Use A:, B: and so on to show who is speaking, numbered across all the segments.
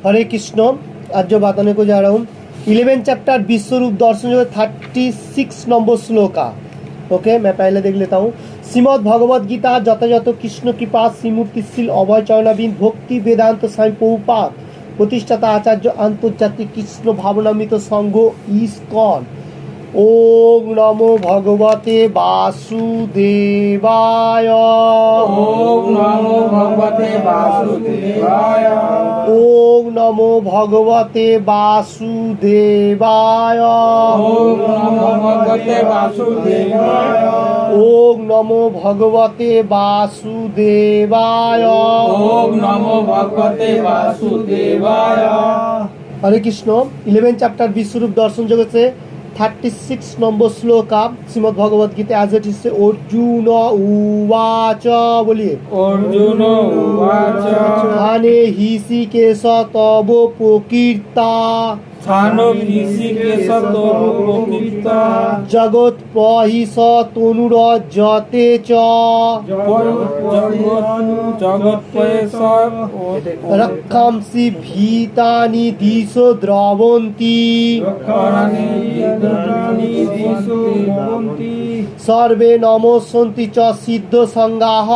A: हरे कृष्ण। आज जो बताने को जा रहा हूँ 11 चैप्टर विश्वरूप दर्शन जो 36 नंबर श्लोका। ओके, मैं पहले देख लेता हूँ। श्रीमद् भगवद गीता যথাযথ কৃষ্ণ কৃপা শ্রীমূর্তিশীল অভয় চরণাবিন্দ ভক্তি বেদান্ত স্বামী প্রভুপাদ প্রতিষ্ঠাতা আচার্য আন্তর্জাতিক কৃষ্ণ ভাবনামৃত সংঘ ইসকন। ओम नमो भगवते वासुदेवाय।
B: ओम नमो भगवते वासुदेवाय।
A: ओम नमो भगवते वासुदेवाय।
B: ओम नमो भगवते वासुदेवाय।
A: ओम नमो भगवते वासुदेवाय।
B: ओम नमो भगवते वासुदेवाय।
A: हरे कृष्ण। 11 चैप्टर विश्वरूप दर्शन जगत से 36 नंबर श्लोक Shrimad Bhagavad Gita as it is से अर्जुन उवाच। बोलिए।
B: अर्जुन उवाच।
A: स्थाने ऋषिकेश तव प्रकीर्ता
B: स्थानो ऋषिकेश तव प्रकीर्ता
A: जगत् प्रहिष तनुरजते च
B: जगत्प्रहिष
A: रक्षांसि भीतानि दिशो द्रवन्ति सर्वे नमोऽस्सन्ति च सिद्ध संगाः।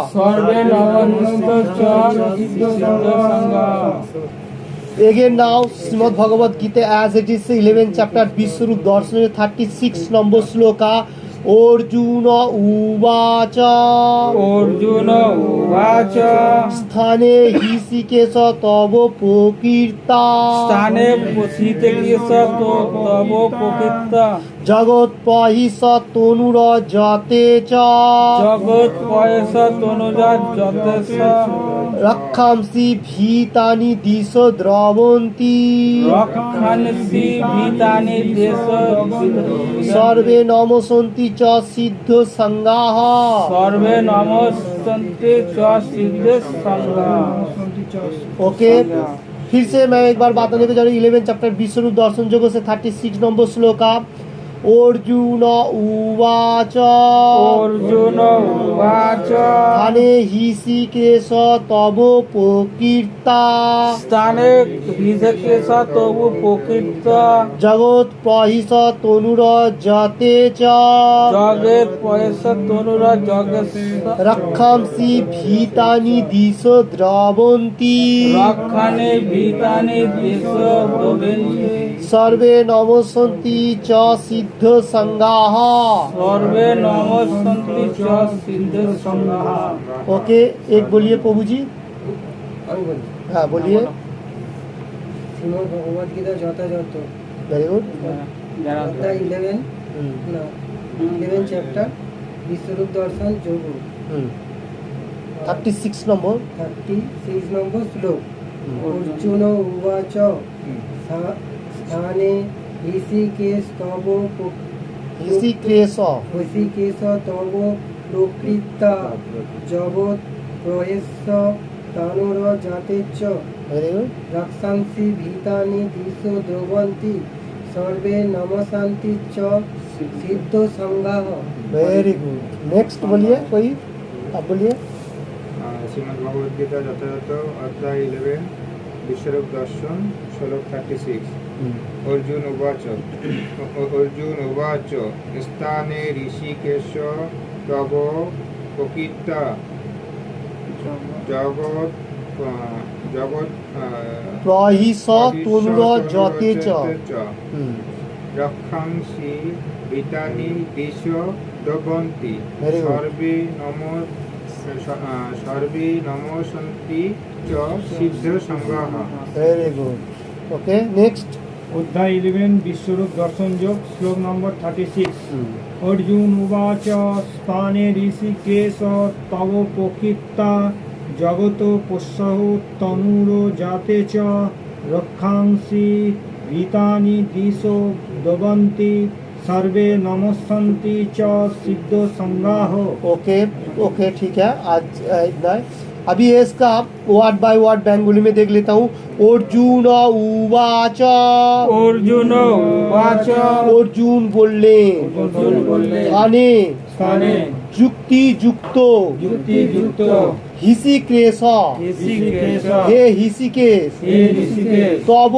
B: सर्वे नमोऽस्सन्ति च सिद्ध संगाः।
A: Again now Srimad Bhagavad Gita as it is 11 chapter Vishwarup Darshan 36 number shloka. Arjuna uvacha।
B: Arjun उवाच।
A: स्थाने ऋषिकेश तव प्रकीर्ता
B: स्थाने ऋषिकेश तव प्रकीर्ता
A: जगत्प्रहिष तनुरजते च
B: जगत्प्रहिष तनुरजते च
A: रक्षांसि भीतानि दिशो द्रवन्ति
B: रक्षांसि भीतानि दिशो
A: सर्वे नमोऽस्सन्ति च सिद्ध संगाः।
B: सर्वे नमोऽस्सन्ति च सिद्ध संगाः।
A: ओके, फिर से मैं एक बार बताने को जा रहा हूँ 11 चैप्टर विश्वरूप दर्शन जोग से 36 नंबर श्लोका। अर्जुन उवाच।
B: अर्जुन उवाच।
A: स्थाने ऋषिकेश तव प्रकीर्ता
B: स्थाने ऋषिकेश तव प्रकीर्ता
A: जगत्प्रहिष तनुरजते च
B: जगत्प्रहिष तनुरजते च
A: रक्षांसि भीतानि दिशो द्रवन्ति
B: रक्षांसि भीतानि दिशो द्रवन्ति
A: सर्वे नमोऽस्सन्ति च सिद्ध संगाः।
B: सर्वे नमोऽस्सन्ति च सिद्ध संगाः।
A: ओके, एक बोलिए प्रभु जी। हाँ बोलिए।
C: শ্রীমদ্ ভগবদ গীতা যথাযথ
A: वेरी गुड।
C: অধ্যায় 11 চ্যাপ্টার বিশ্বরূপ দর্শন যোগ
A: 36 নম্বর
C: 36 নম্বর শ্লোক। অর্জুন উবাচ। স্থানে ঋষিকেশ তব
A: ঋষিকেশ
C: তব প্রকৃতা জগৎ প্রহেশ তনুরজতে চ
A: वेरी गुड।
C: रक्षांसि भीतानि दिशो द्रवन्ति सर्वे नमस्सन्ति च सिद्ध संगाः।
A: Very good. नेक्स्ट बोलिए कोई, आप बोलिए।
D: श्रीमद् भगवद गीता যথাযথ অধ্যায় 11 বিশ্বরূপ দর্শন শ্লোক 36। अर्जुन उवाच स्थाने ऋषिकेश तव प्रकीर्ता जगत्
A: प्रहिष तनुरजते च
D: रक्षांसि भीतानि दिशो द्रवन्ति
A: Very good.
D: सर्वे नमोऽस्सन्ति च सिद्ध संगाः।
A: Very good. Okay, next.
E: অধ্যায় 11 বিশ্বরূপ দর্শন যোগ শ্লোক নম্বর 36। অর্জুন উবাচ। স্থানে ঋষিকেশ তব প্রকীর্তা জগত পশ্যহ তনুরজাতে চ রক্ষাংসি ভীতানি দিশো দ্রবন্তি सर्वे नमस्सन्ति च सिद्ध संगाः।
A: ओके ओके, ठीक है। आज इतना है। अभी इसका वर्ड बाय वर्ड बेंगोली में देख लेता हूँ। अर्जुन उवाच।
B: अर्जुन उवाच।
A: अर्जुन बोले
B: अर्जुन बोले
A: स्थाने
B: स्थाने
A: युक्ति युक्तो
B: युक्ति युक्त
A: হিসিকেশ,
B: ঋষিকেশ
A: হে হিসিকেশ,
B: হে ঋষিকেশ
A: তব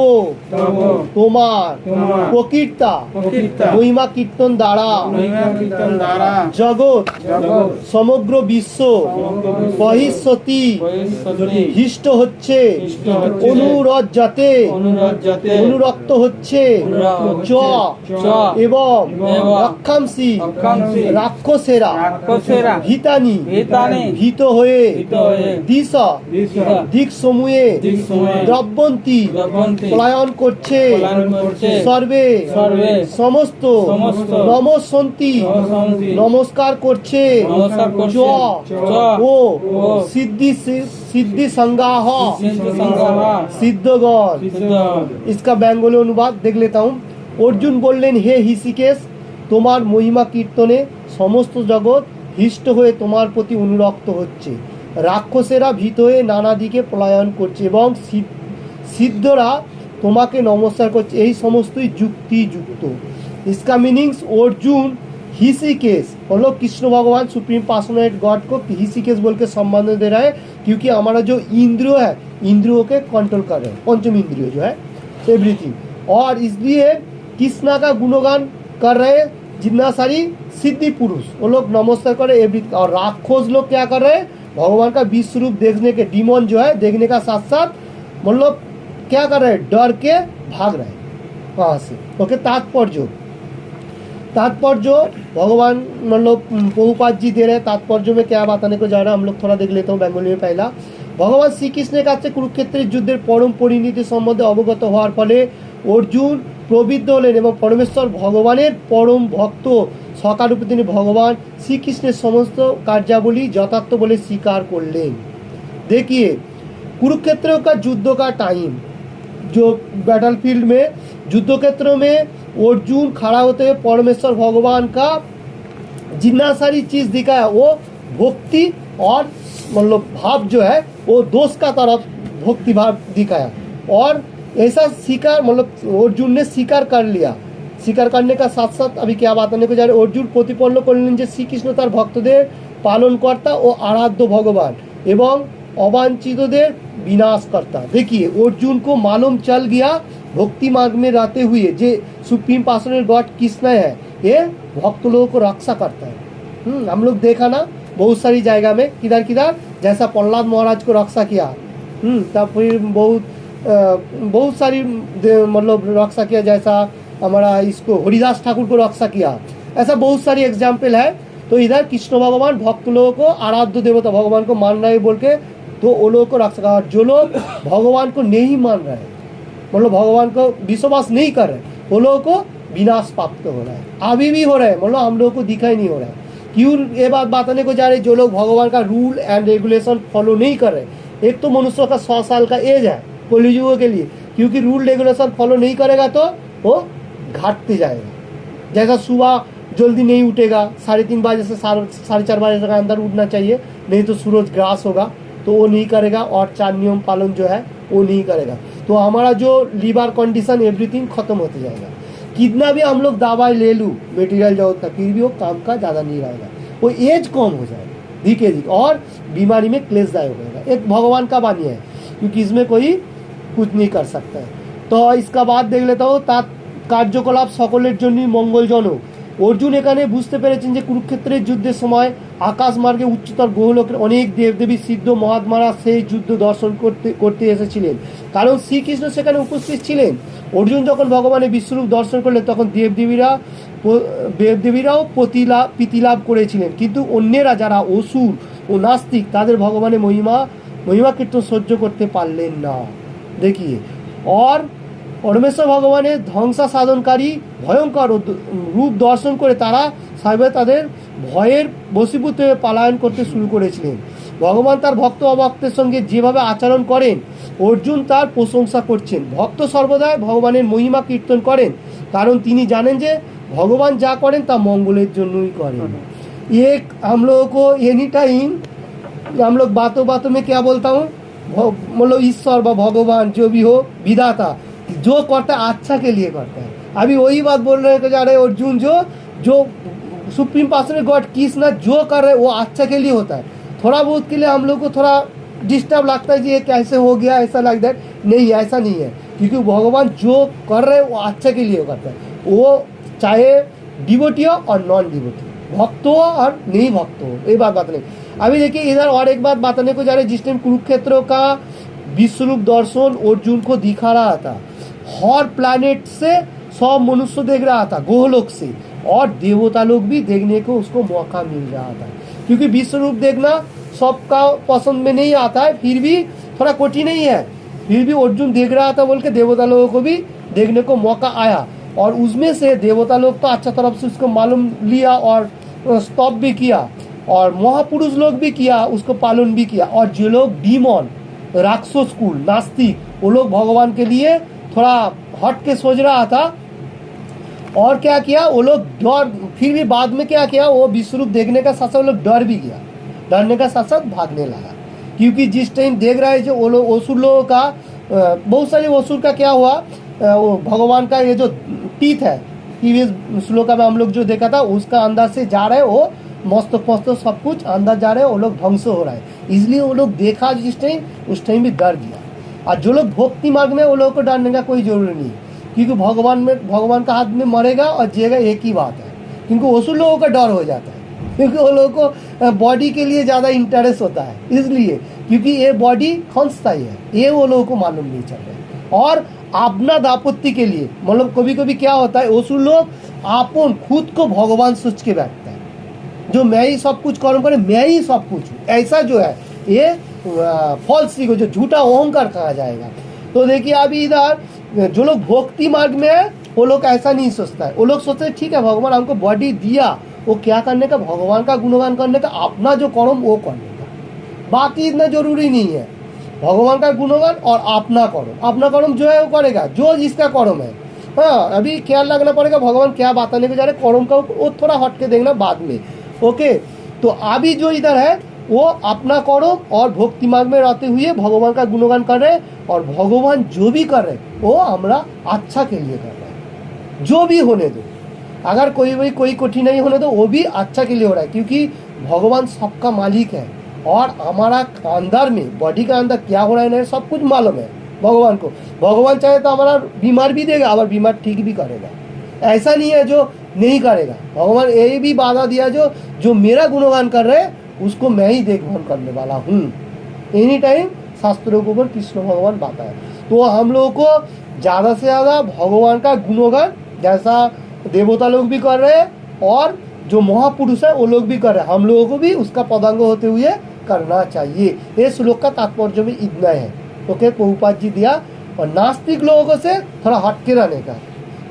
B: তব
A: তোমার
B: তোমার
A: প্রকীর্তা
B: প্রকীর্তা
A: মহিমা কীর্তন দ্বারা
B: মহিমা কীর্তন দ্বারা
A: জগৎ
B: জগৎ
A: সমগ্র বিশ্ব
B: সমগ্র বিশ্ব
A: বহিঃসতি
B: বহিঃসতি
A: হিষ্ট হচ্ছে,
B: হিষ্ট হচ্ছে,
A: অনুরজ্জাতে
B: অনুরজ্জাতে
A: অনুরক্ত হচ্ছে,
B: অনুরক্ত
A: চ
B: চ
A: এবং
B: এবং
A: রক্ষাংসি
B: রক্ষাংসি
A: রাক্ষসেরা
B: রাক্ষসেরা
A: ভীতানি
B: ভীতানি
A: ভীত হয়ে
B: ভীত হয়ে
A: দিশ
B: দিশা
A: দিক সমূহে
B: দিকসমূহে
A: দ্রব্যন্তী
B: দ্রব্যন্তী
A: পলায়ন করছে,
B: পলায়ন করছে,
A: সর্বে
B: সর্বে
A: সমস্ত
B: সমস্ত
A: নমস্বন্তী
B: নমস্বন্তী
A: নমস্কার করছে,
B: নমস্কার করছে,
A: চ
B: চ
A: ও
B: ও
A: সিদ্ধি সিদ্ধি संगाह
B: सिद्ध संगाह
A: सिद्धगण।
B: सिद्ध
A: इसका बेंगली अनुवाद देख लेता हूँ। अर्जुन बोललेन हे हिसिकेश তোমার মহিমা কীর্তনে সমস্ত জগৎ হিষ্ট হয়ে তোমার প্রতি অনুরক্ত হচ্ছে, রাক্ষসেরা ভীত হয়ে নানা দিকে পলায়ন করছে এবং সিদ্ধরা তোমাকে নমস্কার করছে, এই সমস্তই যুক্তিযুক্ত। इसका मीनिंग्स अर्जुन हिसिकेश मतलब कृष्ण भगवान सुप्रीम पर्सनैलिटी गॉड को हिसिकेश बोल के सम्मान दे रहा है, क्योंकि हमारा जो इंद्रिय है इंद्रियों के कंट्रोल कर रहे हैं, पंचम इंद्रिय जो है एवरीथिंग, और इसलिए कृष्णा का गुणगान कर रहे हैं जितना सारी सिद्धि पुरुष वो लोग नमस्कार कर रहे एवरीथिंग, और राक्षस लोग क्या कर रहे हैं भगवान का विश्व रूप देखने के डिमोन जो है देखने का साथ साथ मतलब क्या कर रहे हैं डर के भाग रहे हैं वहाँ से। ओके, तात्पर्य भगवान मतलब प्रभुपाद जी दे रहे हैं, तात्पर्य में क्या बताने को जा रहा है हम लोग थोड़ा देख लेते हैं बेंगली में। पहला, भगवान श्रीकृष्णের কাছে কুরুক্ষেত্রের যুদ্ধের পরম পরিণতি সম্বন্ধে অবগত হওয়ার ফলে অর্জুন প্রবৃদ্ধ হলেন এবং পরমেশ্বর ভগবানের পরম ভক্ত সকারূপে তিনি ভগবান শ্রীকৃষ্ণের সমস্ত কার্যাবলী যথার্থ বলে স্বীকার করলেন। देखिए कुरुक्षेत्र का युद्ध का टाइम जो बैटलफील्ड में युद्ध क्षेत्र में अर्जुन खड़ा होते हुए परमेश्वर भगवान का जितना सारी चीज़ दिखाया वो भक्ति और मतलब भाव जो है वो दोष का तरफ भक्ति भाव दिखाया, और ऐसा स्वीकार मतलब अर्जुन ने स्वीकार कर लिया। स्वीकार करने का साथ साथ अभी क्या बताने को जा रहे अर्जुन प्रतिपन्न करलें যে শ্রীকৃষ্ণ তার ভক্তদের পালনকর্তা ও आराध्य भगवान एवं अवांछितों विनाशकर्ता। देखिए अर्जुन को मालूम चल गया भक्ति मार्ग में रहते हुए जे सुप्रीम पर्सनल गॉड कृष्ण है ये भक्त लोगों को रक्षा करता है। हम लोग देखा ना बहुत सारी जगह में किधर किधर जैसा प्रहलाद महाराज को रक्षा किया, तब फिर बहुत सारी मतलब रक्षा किया, जैसा हमारा इसको हरिदास ठाकुर को रक्षा किया, ऐसा बहुत सारी एग्जाम्पल है। तो इधर कृष्ण भगवान भक्त लोगों को आराध्य देवता भगवान को मान रहे बोल के तो वो लोगों को रक्षा कर, जो लोग भगवान को नहीं मान रहे मतलब भगवान को विश्वास नहीं कर रहे वो लोगों को विनाश प्राप्त हो रहा है, अभी भी हो रहा है, मतलब हम लोगों को दिखाई नहीं हो रहा है। क्यों ये बात बताने को जा रहे जो लोग भगवान का रूल एंड रेगुलेशन फॉलो नहीं कर रहे, एक तो मनुष्य का 100 साल का एज है कलियुग के लिए, क्योंकि रूल रेगुलेशन फॉलो नहीं करेगा तो वो घाटते जाएगा। जैसा सुबह जल्दी नहीं उठेगा 3:30 बजे से 4:30 बजे तक अंदर उठना चाहिए, नहीं तो सूरज ग्रास होगा तो वो नहीं करेगा, और 4 नियम पालन जो है वो नहीं करेगा, तो हमारा जो लीवर कंडीशन एवरीथिंग खत्म होते जाएगा। कितना भी हम लोग दवाई ले लूँ मेटीरियल जगत का फिर भी वो काम का ज़्यादा नहीं रहेगा, वो एज कम हो जाएगा धीरे धीरे और बीमारी में क्लेशदायक होगा। एक भगवान का वाणी है क्योंकि इसमें कोई कुछ नहीं कर सकता है। तो इसका बाद देख लेता हूँ তার কার্যকলাপ সকলের জন্যই মঙ্গলজনক। অর্জুন এখানে বুঝতে পেরেছেন যে কুরুক্ষেত্রের যুদ্ধের সময় আকাশ মার্গে উচ্চতর গ্রহলোকের অনেক দেবদেবী সিদ্ধ মহাত্মারা সেই যুদ্ধ দর্শন করতে এসেছিলেন, কারণ শ্রীকৃষ্ণ সেখানে উপস্থিত ছিলেন। অর্জুন যখন ভগবানের বিশ্বরূপ দর্শন করলেন তখন দেবদেবীরাও প্রীতিলাভ করেছিলেন, কিন্তু অন্যেরা যারা অসুর ও নাস্তিক তাদের ভগবানের মহিমা কীর্তন সহ্য করতে পারলেন না। देखिए और परमेश्वर भगवाনের ধ্বংসা সাধনকারী ভয়ঙ্কর রূপ দর্শন করে তারা সবাই তাদের ভয়ের বশীভূত হয়ে পলায়ন করতে শুরু করেছিলেন। ভগবান তার ভক্ত অভক্তের সঙ্গে যেভাবে আচরণ করেন অর্জুন তার প্রশংসা করছেন। ভক্ত সর্বদাই ভগবানের মহিমা কীর্তন করেন, কারণ তিনি জানেন যে ভগবান যা করেন তা মঙ্গলের জন্যই করেন। एक हम लोगों को एनी टाइम हम लोग बातों में क्या बोलता हूँ मतलब ईश्वर व भगवान जो भी हो विधाता जो करता है अच्छा के लिए करता है। अभी वही बात बोल रहे जा रहे अर्जुन जो सुप्रीम पर्सनल गॉड कृष्ण जो कर रहे वो अच्छा के लिए होता है। थोड़ा बहुत के लिए हम लोग को थोड़ा डिस्टर्ब लगता है कि ये कैसे हो गया, ऐसा लाइक दैट। नहीं, ऐसा नहीं है, क्योंकि भगवान जो कर रहे हैं वो अच्छा के लिए करते हैं। वो चाहे डिवोटी हो और नॉन डिवोटी, भक्त हो और नहीं भक्त हो, ये बात नहीं। अभी देखिए इधर और एक बात बताने को जा रहे हैं। जिस टाइम कुरुक्षेत्र का विश्वरूप दर्शन अर्जुन को दिखा रहा था, हर प्लैनेट से सब मनुष्य देख रहा था, गोलोक से, और देवता लोग भी देखने को उसको मौका मिल रहा था। क्योंकि विश्वरूप देखना सबका पसंद में नहीं आता है, फिर भी थोड़ा कठिन नहीं है, फिर भी अर्जुन देख रहा था बोल के देवता लोगों को भी देखने को मौका आया। और उसमें से देवता लोग तो अच्छा तरफ से उसको मालूम लिया और स्तव भी किया, और महापुरुष लोग भी किया, उसको पालन भी किया। और जो लोग डीमन, राक्षस कुल, नास्तिक, वो लोग भगवान के लिए थोड़ा हट के सोच रहा था, और क्या किया वो लोग डर, फिर भी बाद में क्या किया, वो विश्वरूप देखने का साथ साथ वो लोग डर भी गया, डरने का साथ साथ भागने लगा। क्योंकि जिस टाइम देख रहा है जो वो लोग असुर लोगों का, बहुत सारे असुर का क्या हुआ, वो भगवान का ये जो टीथ है, प्रीवियस श्लोका में हम लोग जो देखा था, उसका अंदर से जा रहे हैं, वो मस्त सब कुछ अंदर जा रहे हैं, वो लोग ध्वंस हो रहा है। इसलिए वो लोग देखा जिस टाइम, उस टाइम भी डर गया। और जो लोग भक्ति मार्ग में, वो लोगों को डरने का कोई जरूरी नहीं, क्योंकि भगवान का हाथ में मरेगा और जिएगा, एक ही बात है। क्योंकि असुर लोगों का डर हो जाता है, क्योंकि वो लोगों को बॉडी के लिए ज़्यादा इंटरेस्ट होता है, इसलिए क्योंकि ये बॉडी क्षणस्थायी है, ये वो लोगों को मालूम नहीं चल रहा है। और अपना दापत्ति के लिए, मतलब कभी कभी क्या होता है, असुर लोग अपन खुद को भगवान सोच के बैठता है, जो मैं ही सब कुछ कर्म करे, मैं ही सब कुछ हूँ, ऐसा जो है ये फॉल्स ईगो, जो झूठा अहंकार कहा जाएगा। तो देखिए अभी इधर जो लोग भक्ति मार्ग में है, वो लोग ऐसा नहीं सोचता है। वो लोग सोचते हैं ठीक है भगवान हमको बॉडी दिया, वो क्या करने का, भगवान का गुणगान करने का, अपना जो कर्म वो करने का, बाकी इतना जरूरी नहीं है। भगवान का गुणगान और अपना कर्म जो है वो करेगा, जो जिसका कर्म है। हाँ, अभी ख्याल रखना पड़ेगा भगवान क्या बताने को जा रहे, कर्म का वो थोड़ा हट के देखना बाद में। ओके, तो अभी जो इधर है वो अपना कर्म और भक्ति मार्ग में रहते हुए भगवान का गुणगान कर रहे हैं, और भगवान जो भी कर रहे हैं वो हमारा अच्छा के लिए कर रहे हैं। जो भी होने दो, अगर कोई कठिनाई होने दो, वो भी अच्छा के लिए हो रहा है, क्योंकि भगवान सबका मालिक है, और हमारा अंदर में, बॉडी का अंदर क्या हो रहा है ना, सब कुछ मालूम है भगवान को। भगवान चाहे तो हमारा बीमार भी देगा, और बीमार ठीक भी करेगा, ऐसा नहीं है जो नहीं करेगा। भगवान ये भी वादा दिया, जो मेरा गुणगान कर रहे हैं उसको मैं ही देखभाल करने वाला हूँ। एनी टाइम शास्त्रों के ऊपर कृष्ण भगवान बताया। तो हम लोगों को ज़्यादा से ज़्यादा भगवान का गुणगान, जैसा देवता लोग भी कर रहे हैं और जो महापुरुष है वो लोग भी कर रहे हैं, हम लोगों को भी उसका पदांग होते हुए करना चाहिए। ये श्लोक का तात्पर्य भी इतना है। ओके, प्रभुपाद जी दिया। और नास्तिक लोगों से थोड़ा हटके रहने का,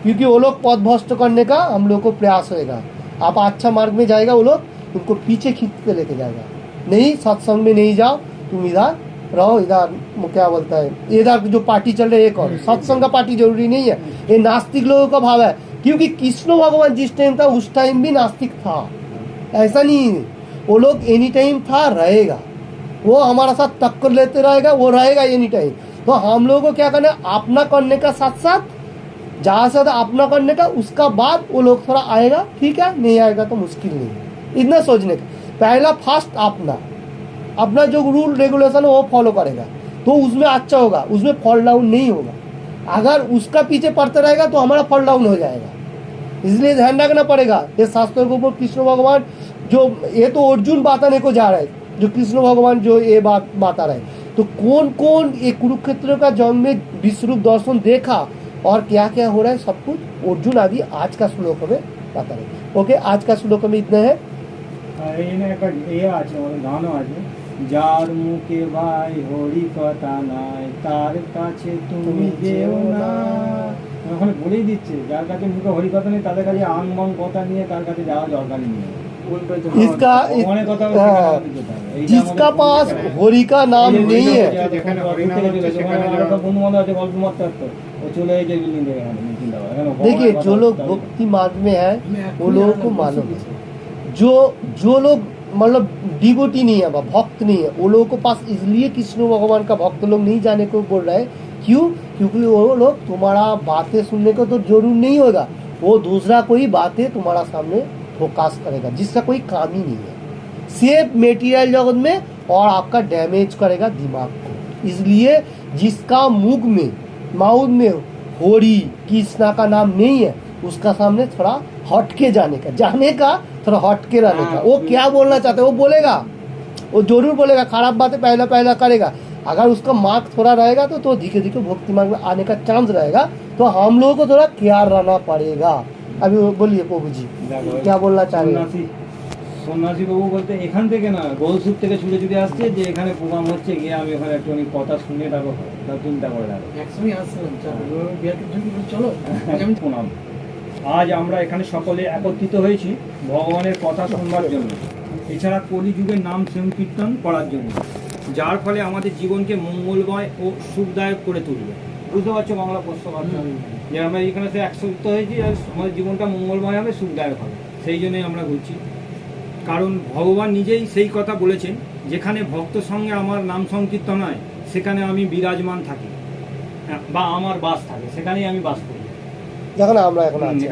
A: क्योंकि वो लोग पद भ्रष्ट करने का हम लोग को प्रयास होएगा। आप अच्छा मार्ग में जाएगा, वो लोग तुमको पीछे खींच के लेके जाएगा। नहीं, सत्संग में नहीं जाओ, तुम इधर रहो, इधर क्या बोलता है, इधर जो पार्टी चल रही है एक और सत्संग का पार्टी जरूरी नहीं है। ये नास्तिक लोगों का भाव है, क्योंकि कृष्ण भगवान जिस टाइम था उस टाइम भी नास्तिक था, ऐसा नहीं है। वो लोग एनी टाइम था, रहेगा, वो हमारा साथ टक्कर लेते रहेगा, वो रहेगा एनी टाइम। तो हम लोगों को क्या करना है, अपना करने का साथ साथ ज़्यादा से ज़्यादा अपना करने का, उसका बाद वो लोग थोड़ा आएगा, ठीक है, नहीं आएगा तो मुश्किल नहीं है, इतना सोचने का। पहला फर्स्ट अपना जो रूल रेगुलेशन है वो फॉलो करेगा, तो उसमें अच्छा होगा, उसमें फॉल डाउन नहीं होगा। अगर उसका पीछे पड़ते रहेगा तो हमारा फॉल डाउन हो जाएगा। इसलिए ध्यान रखना पड़ेगा। ये शास्त्रों के ऊपर कृष्ण भगवान जो, ये तो अर्जुन बताने को जा रहे हैं, जो कृष्ण भगवान जो ये बात बता रहे हैं, तो कौन कौन ये कुरुक्षेत्र का जंग में विश्वरूप दर्शन देखा और क्या क्या हो रहा है, सब कुछ अर्जुन आदि आज का श्लोक में बता रहे। ओके, आज का श्लोक में इतना है।
E: गानो আছে যার মুখে ভাই হরি কথা নাই তার কাছে তুমি যেও না। ওখানে বলেই দিচ্ছে যার কাছে মুখে হরি কথা নেই তাদের কাছে আং বাং কথা নিয়ে তার কাছে যাওয়া দরকারই নেই।
A: जिसका पास हरि का नाम नहीं है, देखिए जो लोग भक्ति मार्ग में है वो लोगों को मालूम है, जो लोग मतलब डिवोटी नहीं है, भक्त नहीं है, वो लोगों को पास इसलिए कृष्ण भगवान का भक्त लोग नहीं जाने को बोल रहे हैं। क्यों? क्योंकि वो लोग तुम्हारा बातें सुनने को तो जरूर नहीं होगा, वो दूसरा कोई बातें तुम्हारा सामने फोकस करेगा, जिसका कोई काम ही नहीं है। सेफ मेटीरियल जगत में और आपका डैमेज करेगा दिमाग को। इसलिए जिसका मुख में माउथ में होरी कृष्णा का नाम नहीं है उसका सामने थोड़ा हटके जाने का थोड़ा हटके रहने का। वो क्या बोलना चाहते है वो बोलेगा, वो जरूर बोलेगा, खराब बातें पहला पहला करेगा। अगर उसका मार्क थोड़ा रहेगा तो धीरे धीरे भक्ति मार्ग में आने का चांस रहेगा। तो हम लोगों को थोड़ा केयर रहना पड़ेगा। अभी बोलिए प्रभु जी क्या बोलना चाह रहे हैं?
E: সন্ন্যাসী বাবু বলতে এখান থেকে না গোলসুপ থেকে ছুটে ছুটে আসছে যে এখানে প্রোগ্রাম হচ্ছে, গিয়ে আমি ওখানে একটু কথা শুনে তারপর চিন্তা করে প্রণাম। আজ আমরা এখানে সকলে একত্রিত হয়েছি ভগবানের কথা শুনবার জন্য, এছাড়া কলিযুগের নাম সংকীর্তন করার জন্য, যার ফলে আমাদের জীবনকে মঙ্গলময় ও সুখদায়ক করে তুলবে। বুঝতে পারছো বাংলা প্রশ্ন যে আমরা এখানে তো একত্রিত হয়েছি আর আমাদের জীবনটা মঙ্গলময় হবে, সুখদায়ক হবে, সেই জন্যই আমরা ঘুরছি। কারণ ভগবান নিজেই সেই কথা বলেছেন, যেখানে ভক্ত সঙ্গে আমার নাম সংকীর্তন হয় সেখানে আমি বিরাজমান থাকি বা আমার বাস থাকে, সেখানেই আমি বাস করি।
A: যখন আমরা এখন আছি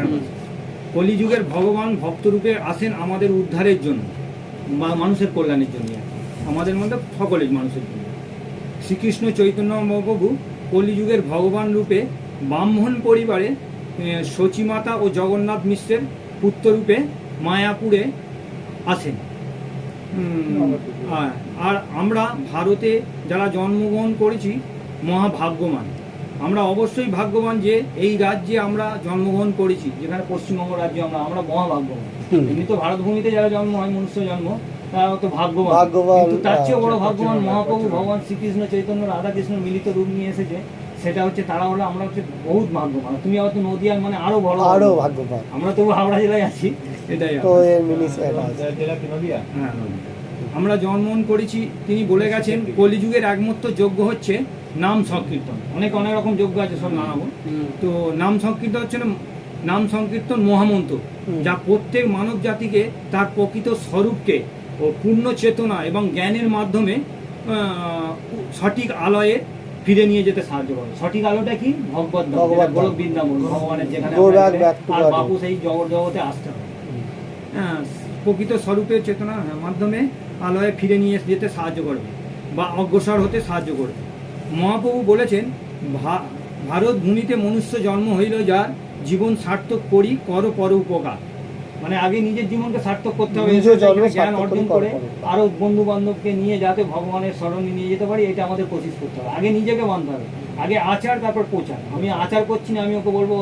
E: কলিযুগের ভগবান ভক্তরূপে আসেন আমাদের উদ্ধারের জন্য বা মানুষের কল্যাণের জন্য, আমাদের মধ্যে সকলের মানুষের জন্য। শ্রীকৃষ্ণ চৈতন্য মহাপ্রভু কলিযুগের ভগবান রূপে ব্রাহ্মণ পরিবারে সচিমাতা ও জগন্নাথ মিশ্রের পুত্ররূপে মায়াপুরে আছেন। আর আমরা ভারতে যারা জন্মগ্রহণ করেছি মহাভাগ্যবান। আমরা অবশ্যই ভাগ্যবান যে এই রাজ্যে আমরা জন্মগ্রহণ করেছি, যেখানে পশ্চিমবঙ্গ রাজ্যে আমরা মহাভাগ্যবান। এমনি তো ভারত ভূমিতে যারা জন্ম হয় মনুষ্য জন্ম তারা তো ভাগ্যবান, কিন্তু তার চেয়েও বড় ভাগ্যবান মহাপ্রভু ভগবান শ্রীকৃষ্ণ চৈতন্য রাধাকৃষ্ণ মিলিত রূপ নিয়ে এসেছে। সেটা হচ্ছে তারা হলো, আমরা হচ্ছে বহুত ভাগ্যবান। তুমি হয়তো নদীয়ার মানে আরো বড়
A: ভাগ্যবান,
E: আমরা তো হাওড়া জেলায় আছি, এটাই হ্যাঁ। আমরা জন্মগ্রহণ করেছি, তিনি বলে গেছেন কলিযুগের একমাত্র যজ্ঞ হচ্ছে নাম সংকীর্তন। অনেক রকম যজ্ঞ আছে, সব নানাবো। তো নাম সংকীর্তন হচ্ছে নাম সংকীর্তন মহামন্ত্র, যা প্রত্যেক মানব জাতিকে তার প্রকৃত স্বরূপকে ও পূর্ণ চেতনা এবং জ্ঞানের মাধ্যমে সঠিক আলয়ে ফিরে নিয়ে যেতে সাহায্য করে। সঠিক আলোটা কি? ভগবত গোলক বৃন্দাবন, ভগবানের যেখানে আর বাপু সেই জগতে আসতে হবে। হ্যাঁ, প্রকৃত স্বরূপের চেতনার মাধ্যমে আলয়ে ফিরে নিয়ে যেতে সাহায্য করবে বা অগ্রসর হতে সাহায্য করবে। মহাপ্রভু বলেছেন, ভারত ভূমিতে মনুষ্য জন্ম হইল যার জীবন সার্থক করি কর পর উপকার। মানে আগে নিজের জীবনকে সার্থক করতে হবে, জ্ঞান অর্জন করে আরো বন্ধু বান্ধবকে নিয়ে যাতে ভগবানের স্মরণে নিয়ে যেতে পারি, এটা আমাদের কোশিশ করতে হবে। আগে নিজেকে মানতে হবে, আগে আচার তারপর প্রচার। আমি আচার করছি না, আমি ওকে বলবো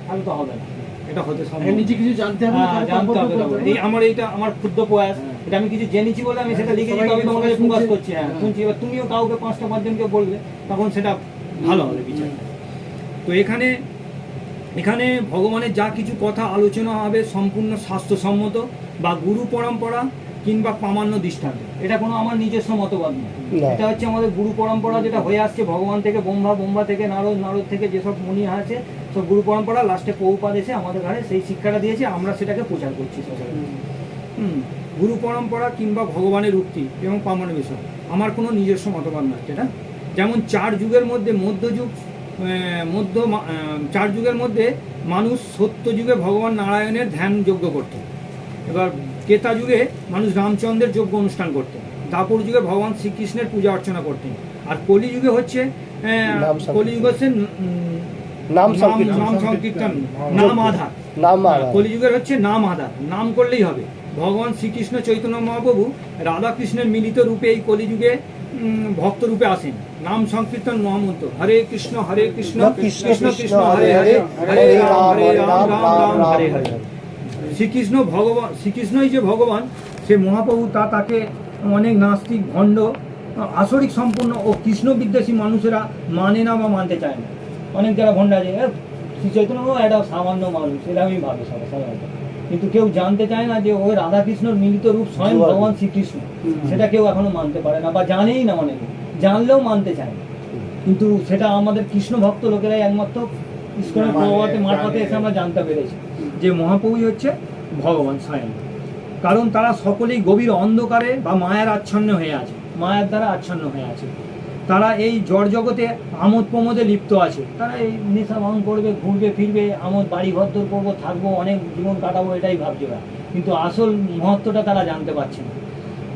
E: তাহলে তো হবে না, এটা হতে সম্ভব। নিজে কিছু জানতে হবে, এই এইটা আমার ক্ষুদ্র প্রয়াস, এটা আমি কিছু জেনেছি বলে আমি সেটা লিখেছি, আমি তোমার কাছে প্রকাশ করছি। হ্যাঁ, শুনছি। এবার তুমিও কাউকে 5টা 5জনকে বলবে, তখন সেটা ভালো হবে বিচারটা। তো এখানে ভগবানের যা কিছু কথা আলোচনা হবে সম্পূর্ণ স্বাস্থ্যসম্মত বা গুরু পরম্পরা কিংবা প্রামাণ্য দৃষ্টান্ত। এটা কোনো আমার নিজস্ব মতবাদ নয়, এটা হচ্ছে আমাদের গুরু পরম্পরা, যেটা হয়ে আসছে ভগবান থেকে ব্রহ্মা থেকে নারদ থেকে যেসব মুনি আছে, সব গুরু পরম্পরা। লাস্টে প্রভুপাদ এসে আমাদের ঘরে সেই শিক্ষাটা দিয়েছে, আমরা সেটাকে প্রচার করছি সচরাচর। গুরু পরম্পরা কিংবা ভগবানের উক্তি এবং প্রামাণ্য বিষয় আমার কোনো নিজস্ব মতবাদ নয়। এটা যেমন 4 যুগের মধ্যে চার যুগের মধ্যে মানুষ সত্য যুগে ভগবান নারায়ণের ধ্যান যজ্ঞ করত। এবার ত্রেতা যুগে মানুষ রামচন্দ্রের যজ্ঞ অনুষ্ঠান করতেন। দ্বাপর যুগে ভগবান শ্রীকৃষ্ণের পূজা অর্চনা করতেন। আর কলিযুগে হচ্ছে নাম সংকীর্তন, নাম আধার। কলিযুগের হচ্ছে নাম আধার, নাম করলেই হবে। ভগবান শ্রীকৃষ্ণ চৈতন্য মহাপ্রভু রাধাকৃষ্ণের মিলিত রূপে এই কলিযুগে ভক্ত রূপে আসেন। নাম সংকীর্তন মহামন্ত্র, হরে কৃষ্ণ কৃষ্ণ কৃষ্ণ হরে হরে, হরে রাম রাম রাম হরে হরে। শ্রীকৃষ্ণই যে ভগবান, সে মহাপ্রভু তাকে অনেক নাস্তিক, ভণ্ড, আসরিক সম্পূর্ণ ও কৃষ্ণ বিদ্বেষী মানুষেরা মানে না বা মানতে চায় না। অনেক যারা ভণ্ড আছে, শ্রী চৈতন্য একটা সামান্য মানুষ, এটা আমি ভাবি সাধারণত। কিন্তু কেউ জানতে চায় না যে ওই রাধাকৃষ্ণর মিলিত রূপ স্বয়ং ভগবান শ্রীকৃষ্ণ। সেটা কেউ এখনো মানতে পারে না বা জানেই না, অনেকে জানলেও মানতে চায় না। কিন্তু সেটা আমাদের কৃষ্ণ ভক্ত লোকেরাই একমাত্র ইস্কনের প্রভাতে মারফতে এসে আমরা জানতে পেরেছি যে মহাপ্রভুই হচ্ছে ভগবান স্বয়ং। কারণ তারা সকলেই গভীর অন্ধকারে বা মায়ার আচ্ছন্ন হয়ে আছে, মায়ার দ্বারা আচ্ছন্ন হয়ে আছে। তারা এই জড় জগতে আমোদ প্রমোদে লিপ্ত আছে। তারা এই নেশা ভাঙ করবে, ঘুরবে ফিরবে, আমোদ বাড়ি ঘরদোর করবো, থাকবো, অনেক জীবন কাটাবো, এটাই ভাবছে ওরা। কিন্তু আসল মহত্বটা তারা জানতে পারছে না।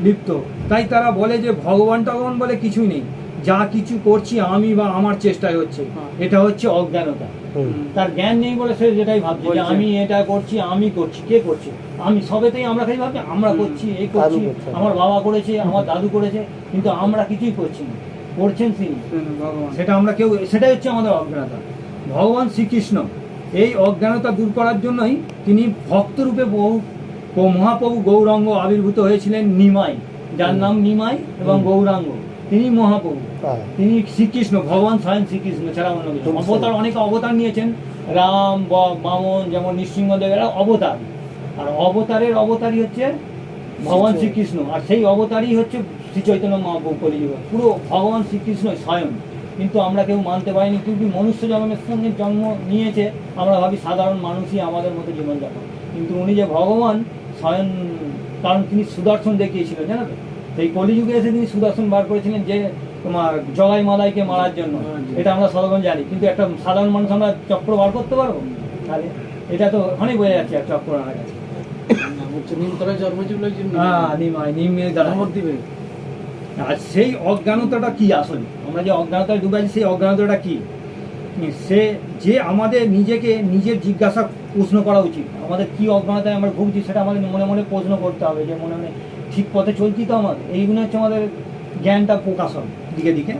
E: লিপ্ত। তাই তারা বলে যে ভগবান টগবান বলে কিছুই নেই, যা কিছু করছি আমি বা আমার চেষ্টায় হচ্ছে, এটা হচ্ছে অজ্ঞানতা।
A: হুম।
E: তার জ্ঞান নেই বলে সে যেটাই ভাবছে যে
B: বলছে।
E: আমি এটা করছি, আমি করছি। কে করছে? আমি। সবেতেই আমরা খালি ভাবছি আমরা করছি, এই করছি,
A: আমি করছি।
E: আমার বাবা করেছে, আমার দাদু করেছে, কিন্তু আমরা কিছুই করছি না, করছেন তিনি।
B: ভগবান
E: সেটা আমরা কেউ, সেটাই হচ্ছে আমাদের অজ্ঞানতা। ভগবান শ্রীকৃষ্ণ এই অজ্ঞানতা দূর করার জন্যই তিনি ভক্তরূপে মহাপ্রভু গৌরাঙ্গ আবির্ভূত হয়েছিলেন নিমাই, যার নাম নিমাই এবং গৌরাঙ্গ, তিনি মহাপ্রভু,
A: হ্যাঁ।
E: তিনি শ্রীকৃষ্ণ, ভগবান স্বয়ং শ্রীকৃষ্ণ ছাড়া অন্য কিছু।
A: হুম।
E: অবতার অনেকে অবতার নিয়েছেন, রাম বা বামন, যেমন নৃসিংহদেব, এরা অবতার। আর অবতারের অবতারই হচ্ছে ভগবান শ্রীকৃষ্ণ, আর সেই অবতারই হচ্ছে শ্রী চৈতন্য মহাপ্রভু কলিযুগ, পুরো ভগবান শ্রীকৃষ্ণ স্বয়ং। কিন্তু আমরা কেউ মানতে পারিনি, কিন্তু মনুষ্য জন্মের সঙ্গে জন্ম নিয়েছে, আমরা ভাবি সাধারণ মানুষই আমাদের মতো জীবনযাপন, কিন্তু উনি যে ভগবান স্বয়ং, কারণ তিনি সুদর্শন দেখিয়েছিলেন, জানো তো? এই কলিযুগে এসে তিনি সুদর্শন বার করেছিলেন যে তোমার জগাই মালাইকে মারার জন্য। এটা আমরা সাধারণ জানি, কিন্তু একটা সাধারণ মানুষ আমরা চক্র বার করতে পারবো? তাহলে এটা তো ওখানেই বোঝা যাচ্ছে আর চক্র না গেছে।
B: নিমতলায় জন্মেছিল ওই জন্য।
E: হ্যাঁ, নিমের দ্বারা।
B: নবদ্বীপে।
E: আর সেই অজ্ঞানতাটা কি আসলে? আমরা যে অজ্ঞানতায় ডুবে আছি, সেই অজ্ঞানতাটা কি? সে যে আমাদের নিজেকে নিজের জিজ্ঞাসা প্রশ্ন করা উচিত, আমাদের কি অজ্ঞানতায় আমরা ভুগছি, সেটা আমাদের মনে মনে প্রশ্ন করতে হবে, যে মনে মনে ঠিক পথে চলছি তো আমাদের। এইগুলো হচ্ছে আমাদের জ্ঞানটা প্রকাশন দিকে দিকে।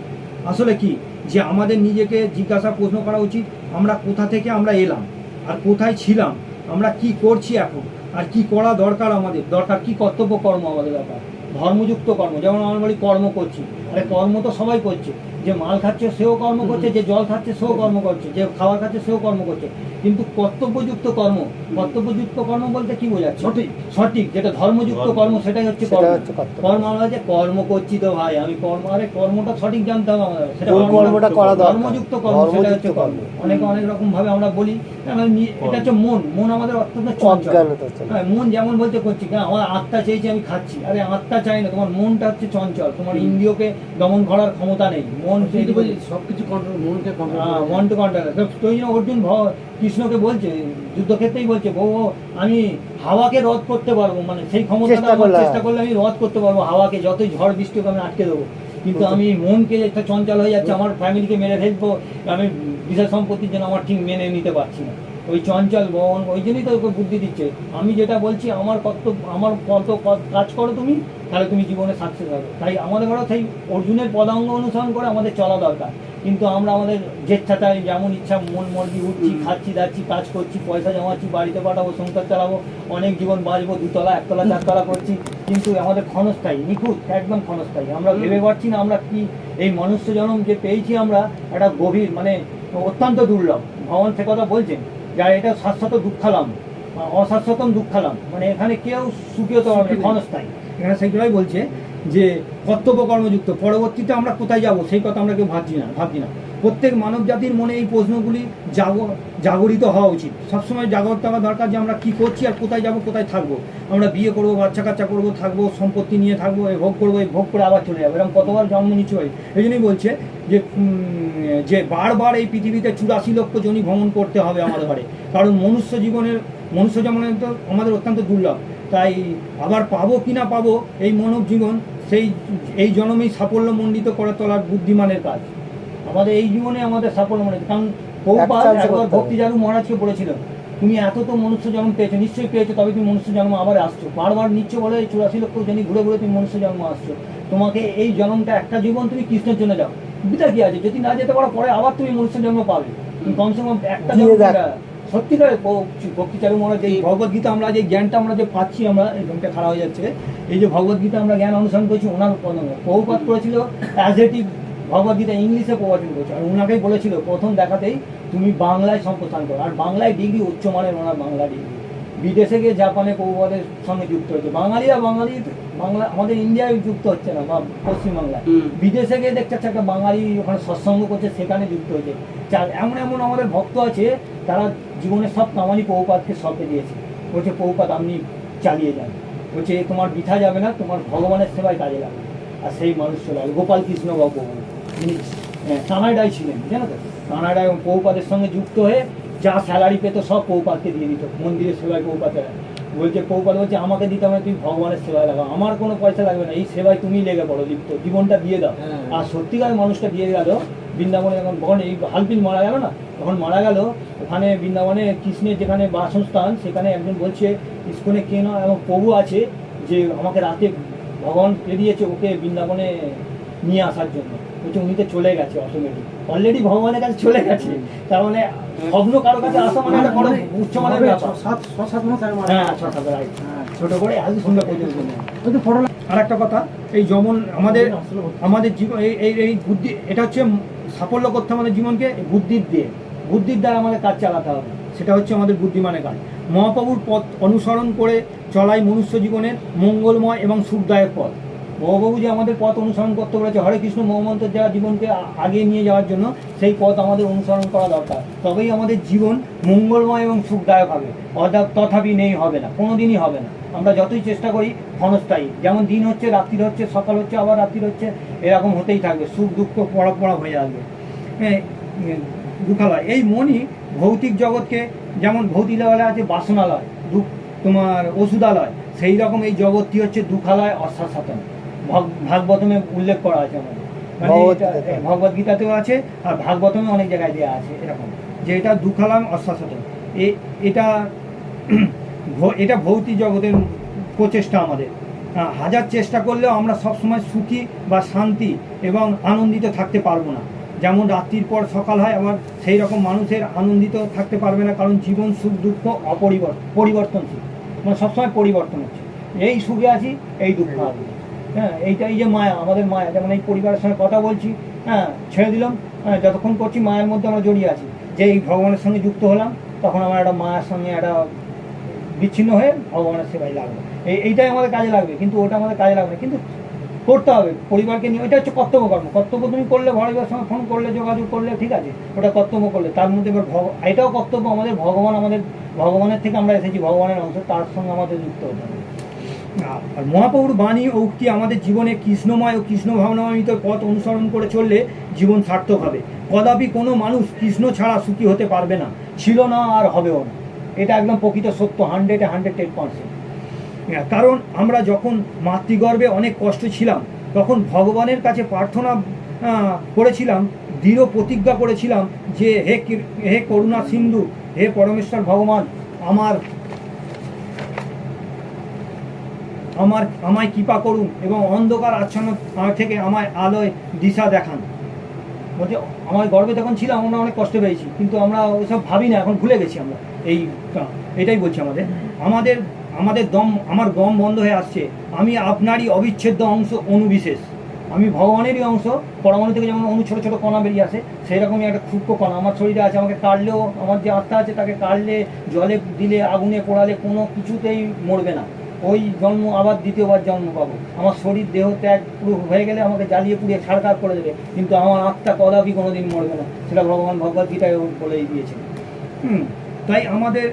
E: আসলে কি, যে আমাদের নিজেকে জিজ্ঞাসা প্রশ্ন করা উচিত, আমরা কোথা থেকে আমরা এলাম, আর কোথায় ছিলাম, আমরা কি করছি এখন, আর কি করা দরকার, আমাদের দরকার কি কর্তব্য কর্ম আমাদের দরকার, ধর্মযুক্ত কর্ম। যেমন আমরা বলি কর্ম করছি, আরে কর্ম তো সবাই করছে, যে মাল খাচ্ছে সেও কর্ম করছে, যে জল খাচ্ছে সেও কর্ম করছে, যে খাবার খাচ্ছে সেও কর্ম করছে, কিন্তু কর্তব্যযুক্ত কর্ম, কর্তব্যযুক্ত কর্ম বলতে কি বোঝাচ্ছে?
B: সঠিক।
E: সঠিক, যেটা ধর্মযুক্ত কর্ম, সেটাই হচ্ছে
A: সেটা
E: কর্ম।
A: হচ্ছে কর্তব্য।
E: কর্ম আমরা যে কর্ম করছি তো ভাই, আমি কর্ম, আরে কর্মটা সঠিক জানতে হবে আমাদের, সেটা
A: কোন কর্মটা করা দরকার?
E: ধর্মযুক্ত কর্ম, সেটা হচ্ছে কর্ম। অনেকে অনেক রকম ভাবে আমরা বলি, এটা হচ্ছে মন। মন আমাদের অত্যন্ত চঞ্চল।
A: অজ্ঞানতা হচ্ছে।
E: হ্যাঁ, মন যেমন বলতে করছি, আমার আত্মা চেয়েছে আমি খাচ্ছি, আরে আত্মা চাই না, তোমার মনটা হচ্ছে চঞ্চল, তোমার ইন্দ্রিয়কে দমন করার ক্ষমতা নেই। মন
B: কিন্তু বলি সবকিছু কন্ট্রোল, মনকে কন্ট্রোল।
E: মন টু কন্ট্রোল। তো এই জন্য অর্জুন কৃষ্ণকে বলছে, যুদ্ধক্ষেত্রেই বলছে, বউ আমি হাওয়াকে রদ করতে পারবো, মানে সেই ক্ষমতাটা আমার চেষ্টা করলে আমি রদ করতে পারবো হাওয়াকে, যতই ঝড় বৃষ্টি হোক আমি আটকে দেবো, কিন্তু আমি মনকে একটা চঞ্চল হয়ে যাচ্ছে, আমার ফ্যামিলিকে মেরে ফেলবো, আমি বিশাল সম্পত্তির জন্য আমার ঠিক মেনে নিতে পারছি না, ওই চঞ্চল মন, ওই জন্যই তো ওকে বুদ্ধি দিচ্ছে, আমি যেটা বলছি আমার কর্তব্য, আমার কত কাজ করো তুমি, তাহলে তুমি জীবনে সাকসেস হবে। তাই আমাদের ঘরে সেই অর্জুনের পদাঙ্গ অনুসরণ করে আমাদের চলা দরকার, কিন্তু আমরা আমাদের যেচ্ছাটাই যেমন ইচ্ছা মন মর্জি উঠছি, খাচ্ছি দাচ্ছি, কাজ করছি, পয়সা জমাচ্ছি, বাড়িতে পাঠাবো, সংসার চালাবো, অনেক জীবন বাঁচবো, 2 তলা 1 তলা 4 তলা করছি, কিন্তু আমাদের ক্ষণস্থায়ী, নিখুঁত, একদম ক্ষণস্থায়ী। আমরা ভেবে পারছি না আমরা কি এই মনুষ্য জন্ম যে পেয়েছি, আমরা একটা গভীর, মানে অত্যন্ত দুর্লভ। ভগবান সে কথা বলছেন, যা এটা শাশ্বত দুঃখালাম, অশাশ্বতম দুঃখালাম, মানে এখানে কেউ সুখী হতে পারবে না, ক্ষণস্থায়ী। এখানে সেইগুলোই বলছে যে কর্তব্য কর্মযুক্ত, পরবর্তীতে আমরা কোথায় যাব সেই কথা আমরা কেউ ভাবছি না। প্রত্যেক মানব জাতির মনে এই প্রশ্নগুলি জাগরিত হওয়া উচিত, সবসময় জাগরত থাকা দরকার, যে আমরা কি করছি আর কোথায় যাব, কোথায় থাকবো। আমরা বিয়ে করবো, বাচ্চা কাচ্চা করবো, থাকবো, সম্পত্তি নিয়ে থাকবো, এই ভোগ করবো, এই ভোগ করে আবার চলে যাবো, এরকম কতবার জন্ম নিচ্ছি হয়। এই জন্যই বলছে যে বারবার এই পৃথিবীতে 84 লক্ষ জনি ভ্রমণ করতে হবে আমাদের ঘরে, কারণ মনুষ্য জীবনের তো আমাদের অত্যন্ত দুর্লভ। তাই আবার পাবো কি না পাবো এই মানব জীবন, এই জন্মেই সাফল্য মণ্ডিত করে তোলার বুদ্ধিমানের কাজ। আমাদের এই জীবনে আমাদের সাফল্য মণ্ডিত, কারণ প্রভুপাদ একবার ভক্তিজারু মহারাজকে বলেছিল, তুমি এত তো মনুষ্য জন্ম পেয়েছো, নিশ্চয়ই পেয়েছো, তবে তুমি মনুষ্য জন্ম আবার আসছো, বারবার নিচ্ছ বলে 84 লক্ষ জনি ঘুরে ঘুরে তুমি মনুষ্য জন্ম আসছো, তোমাকে এই জন্মটা একটা জীবন তুমি কৃষ্ণের জন্য যাও, সুবিধা কি আছে? যদি না যেতে পারো পরে আবার তুমি মনুষ্য জন্ম পাবে, তুমি কমসে কম একটা সত্যিকার ভক্তিচারু মহারাজ এই ভগবদ্গীতা, আমরা যে জ্ঞানটা আমরা যে পাচ্ছি, আমরা এই ঘন্টা খারাপ হয়ে যাচ্ছে, এই যে ভগবদ্গীতা আমরা জ্ঞান অনুসরণ করছি, ওনার প্রভুপাত করেছিল অ্যাজ এ টিভ ভগবদ্গীতা ইংলিশে প্রবচন করছে, আর ওনাকেই বলেছিল প্রথম দেখাতেই তুমি বাংলায় সম্প্রসারণ করো, আর বাংলায় ডিগ্রি উচ্চমানের, ওনার বাংলা ডিগ্রি। বিদেশে গিয়ে জাপানে প্রভুপাদের সঙ্গে যুক্ত হচ্ছে, বাঙালি বাংলা আমাদের ইন্ডিয়ায় যুক্ত হচ্ছে না, বা পশ্চিমবাংলায়, বিদেশে গিয়ে দেখতে একটা বাঙালি ওখানে সৎসঙ্গ করছে, সেখানে যুক্ত হচ্ছে। এমন আমাদের ভক্ত আছে, তারা জীবনের সব কামানি প্রভুপাদকে সঁপে দিয়েছে, বলছে প্রভুপাদ আপনি চালিয়ে যান, বলছে তোমার বৃথা যাবে না, তোমার ভগবানের সেবায় কাজে লাগবে। আর সেই মানুষ চলে আসে গোপাল কৃষ্ণ বাবু, যিনি কানাডায় ছিলেন, জানো তো, কানাডায় প্রভুপাদের সঙ্গে যুক্ত হয়ে যা স্যালারি পেত সব প্রভুপাদকে দিয়ে দিত, মন্দিরের সেবায় প্রভুপাদের বলছে প্রভুপাদ বলছে আমাকে দিতে হবে, তুমি ভগবানের সেবায় লাগাও, আমার কোনো পয়সা লাগবে না, এই সেবায় তুমি লেগে পড়ো, লিপ্ত জীবনটা দিয়ে দাও।
B: হ্যাঁ।
E: আর সত্যিকার মানুষটা দিয়ে গেল বৃন্দাবনে, যখন এই হালপিল মারা গেল না, তখন মারা গেল ওখানে বৃন্দাবনে কৃষ্ণের যেখানে বাসস্থান, সেখানে একজন বলছে ইস্কনে কে না, এবং প্রভু আছে যে আমাকে রাতে ভগবান বেরিয়েছে ওকে বৃন্দাবনে নিয়ে আসার জন্য, বলছে উনি তো চলে গেছে অটোমেটিক, অলরেডি ভগবানের কাছে চলে গেছে। তার মানে স্বপ্ন কারো কাছে আসা মানে একটা বড় উচ্চমানের ব্যাপার।
B: 7 মাস আর মারা
E: হ্যাঁ,
B: গেছে।
E: ছোট করে ছোট করে এত সুন্দর পর্যন্ত।
B: ওই তো ফটো
E: আর একটা কথা, এই যেমন আমাদের জীবন এই বুদ্ধি, এটা হচ্ছে সাফল্য করতে আমাদের জীবনকে বুদ্ধির দ্বারা আমাদের কাজ চালাতে হবে, সেটা হচ্ছে আমাদের বুদ্ধিমানের কাজ। মহাপ্রভুর পথ অনুসরণ করে চলাই মনুষ্য জীবনের মঙ্গলময় এবং সুখদায়ক পথ। মহাপ্রভু যে আমাদের পথ অনুসরণ করতে বলেছে হরে কৃষ্ণ মহামন্ত্রের দ্বারা জীবনকে আগিয়ে নিয়ে যাওয়ার জন্য, সেই পথ আমাদের অনুসরণ করা দরকার, তবেই আমাদের জীবন মঙ্গলময় এবং সুখদায়ক হবে। তথাপি নেই, হবে না, কোনোদিনই হবে না। আমরা যতই চেষ্টা করি ক্ষণস্থায়ী, যেমন দিন হচ্ছে রাত্রি হচ্ছে, সকাল হচ্ছে আবার রাত্রি হচ্ছে, এরকম হতেই থাকবে, সুখ দুঃখ পড়া হয়ে আসবে। দুঃখালয়, এই মনই ভৌতিক জগৎকে, যেমন ভৌতিক লেভেলে আছে বাসনালয়, তোমার ওষুধালয়, সেই রকম এই জগৎটি হচ্ছে দুঃখালয় অশ্বাসাতন। ভাগবতমে উল্লেখ করা আছে আমাদের, ভগবদ গীতাতেও আছে, আর ভাগবতমে অনেক জায়গায় দেওয়া আছে এরকম, যে এটা দুঃখালয় অশ্বাসাতন। এটা ভৌতিক জগতের প্রচেষ্টা আমাদের। হাজার চেষ্টা করলেও আমরা সবসময় সুখী বা শান্তি এবং আনন্দিত থাকতে পারবো না। যেমন রাত্রির পর সকাল হয়, আবার সেই রকম মানুষের আনন্দিত থাকতে পারবে না, কারণ জীবন সুখ দুঃখ পরিবর্তনশীল, মানে সবসময় পরিবর্তন হচ্ছে। এই সুখে আছি, এই দুঃখ আসবে। হ্যাঁ, এই যে মায়া, আমাদের মায়া, যেমন এই পরিবারের সঙ্গে কথা বলছি, হ্যাঁ ছেড়ে দিলাম, হ্যাঁ যতক্ষণ করছি মায়ের মধ্যে আমরা জড়িয়ে আছি, যে এই ভগবানের সঙ্গে যুক্ত হলাম, তখন আমার একটা মায়ের সঙ্গে একটা বিচ্ছিন্ন হয়ে ভগবানের সেবায় লাগবে। এইটাই আমাদের কাজে লাগবে, কিন্তু ওটা আমাদের কাজে লাগবে না, কিন্তু করতে হবে পরিবারকে নিয়ে। ওইটা হচ্ছে কর্তব্য কর্ম। কর্তব্য তুমি করলে, পরিবারের সঙ্গে ফোন করলে, যোগাযোগ করলে, ঠিক আছে, ওটা কর্তব্য করলে, তার মধ্যে এবার এটাও কর্তব্য আমাদের, ভগবানের থেকে আমরা এসেছি, ভগবানের অংশ, তার সঙ্গে আমাদের যুক্ত হতে হবে। আর মহাপ্রভুর বাণী ও উক্তি আমাদের জীবনে কৃষ্ণময় ও কৃষ্ণ ভাবনাময়িত পথ অনুসরণ করে চললে জীবন সার্থক হবে। কদাপি কোনো মানুষ কৃষ্ণ ছাড়া সুখী হতে পারবে না, ছিল না আর হবেও না। এটা একদম প্রকৃত সত্য, 108%। কারণ আমরা যখন মাতৃগর্ভে অনেক কষ্ট ছিলাম, তখন ভগবানের কাছে প্রার্থনা করেছিলাম, দৃঢ় প্রতিজ্ঞা করেছিলাম যে হে করুণা সিন্ধু, হে পরমেশ্বর ভগবান, আমায় কৃপা করুন এবং অন্ধকার আচ্ছন্ন থেকে আমায় আলোয় দিশা দেখান। বলছে আমার গর্ভে তখন ছিলাম, আমরা অনেক কষ্ট পেয়েছি, কিন্তু আমরা ওইসব ভাবি না, এখন ভুলে গেছি আমরা। এটাই বলছি আমার দম বন্ধ হয়ে আসছে, আমি আপনারই অবিচ্ছেদ্য অংশ, অনুবিশেষ। আমি ভগবানেরই অংশ। পরমাণু থেকে যেমন অণু ছোটো ছোটো কণা বেরিয়ে আসে, সেই রকমই একটা ক্ষুদ্র কণা আমার শরীরে আছে। আমাকে কাটলেও, আমার যে আত্মা আছে তাকে কাটলে, জলে দিলে, আগুনে পোড়ালে কোনো কিছুতেই মরবে না, ওই জন্ম আবার দ্বিতীয়বার জন্ম পাবো। আমার শরীর দেহ ত্যাগ পুরো হয়ে গেলে আমাকে জ্বালিয়ে পুড়িয়ে ছাড়কার করে দেবে, কিন্তু আমার আত্মা কদাপি কোনোদিন মরবে না, সেটা ভগবান ভগবদ গীতায় বলেই দিয়েছেন। তাই আমাদের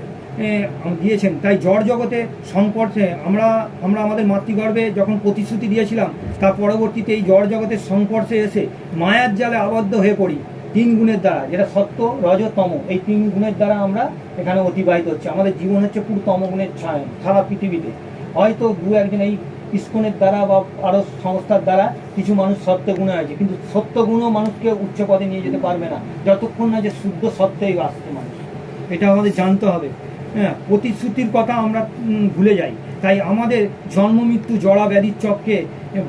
E: দিয়েছেন। তাই জড় জগতে সংকটে আমরা আমাদের মাতৃগর্ভে যখন প্রতিশ্রুতি দিয়েছিলাম, তার পরবর্তীতে এই জড় জগতের সংস্পর্শে এসে মায়ার জালে আবদ্ধ হয়ে পড়ি। 3 গুণের দ্বারা, যেটা সত্য, রজ, তম, এই 3 গুণের দ্বারা আমরা এখানে অতিবাহিত হচ্ছে। আমাদের জীবন হচ্ছে পুরো তমগুণের ছায়া সারা পৃথিবীতে। হয়তো 2-1 এই ইস্কনের দ্বারা বা আরও সংস্থার দ্বারা কিছু মানুষ সত্য গুণে আছে, কিন্তু সত্য গুণও মানুষকে উচ্চ পদে নিয়ে যেতে পারবে না যতক্ষণ না যে শুদ্ধ সত্যই আসছে মানুষ। এটা আমাদের জানতে হবে। হ্যাঁ, প্রতিশ্রুতির কথা আমরা ভুলে যাই। তাই আমাদের জন্ম মৃত্যু জড়া ব্যাধির চক্রে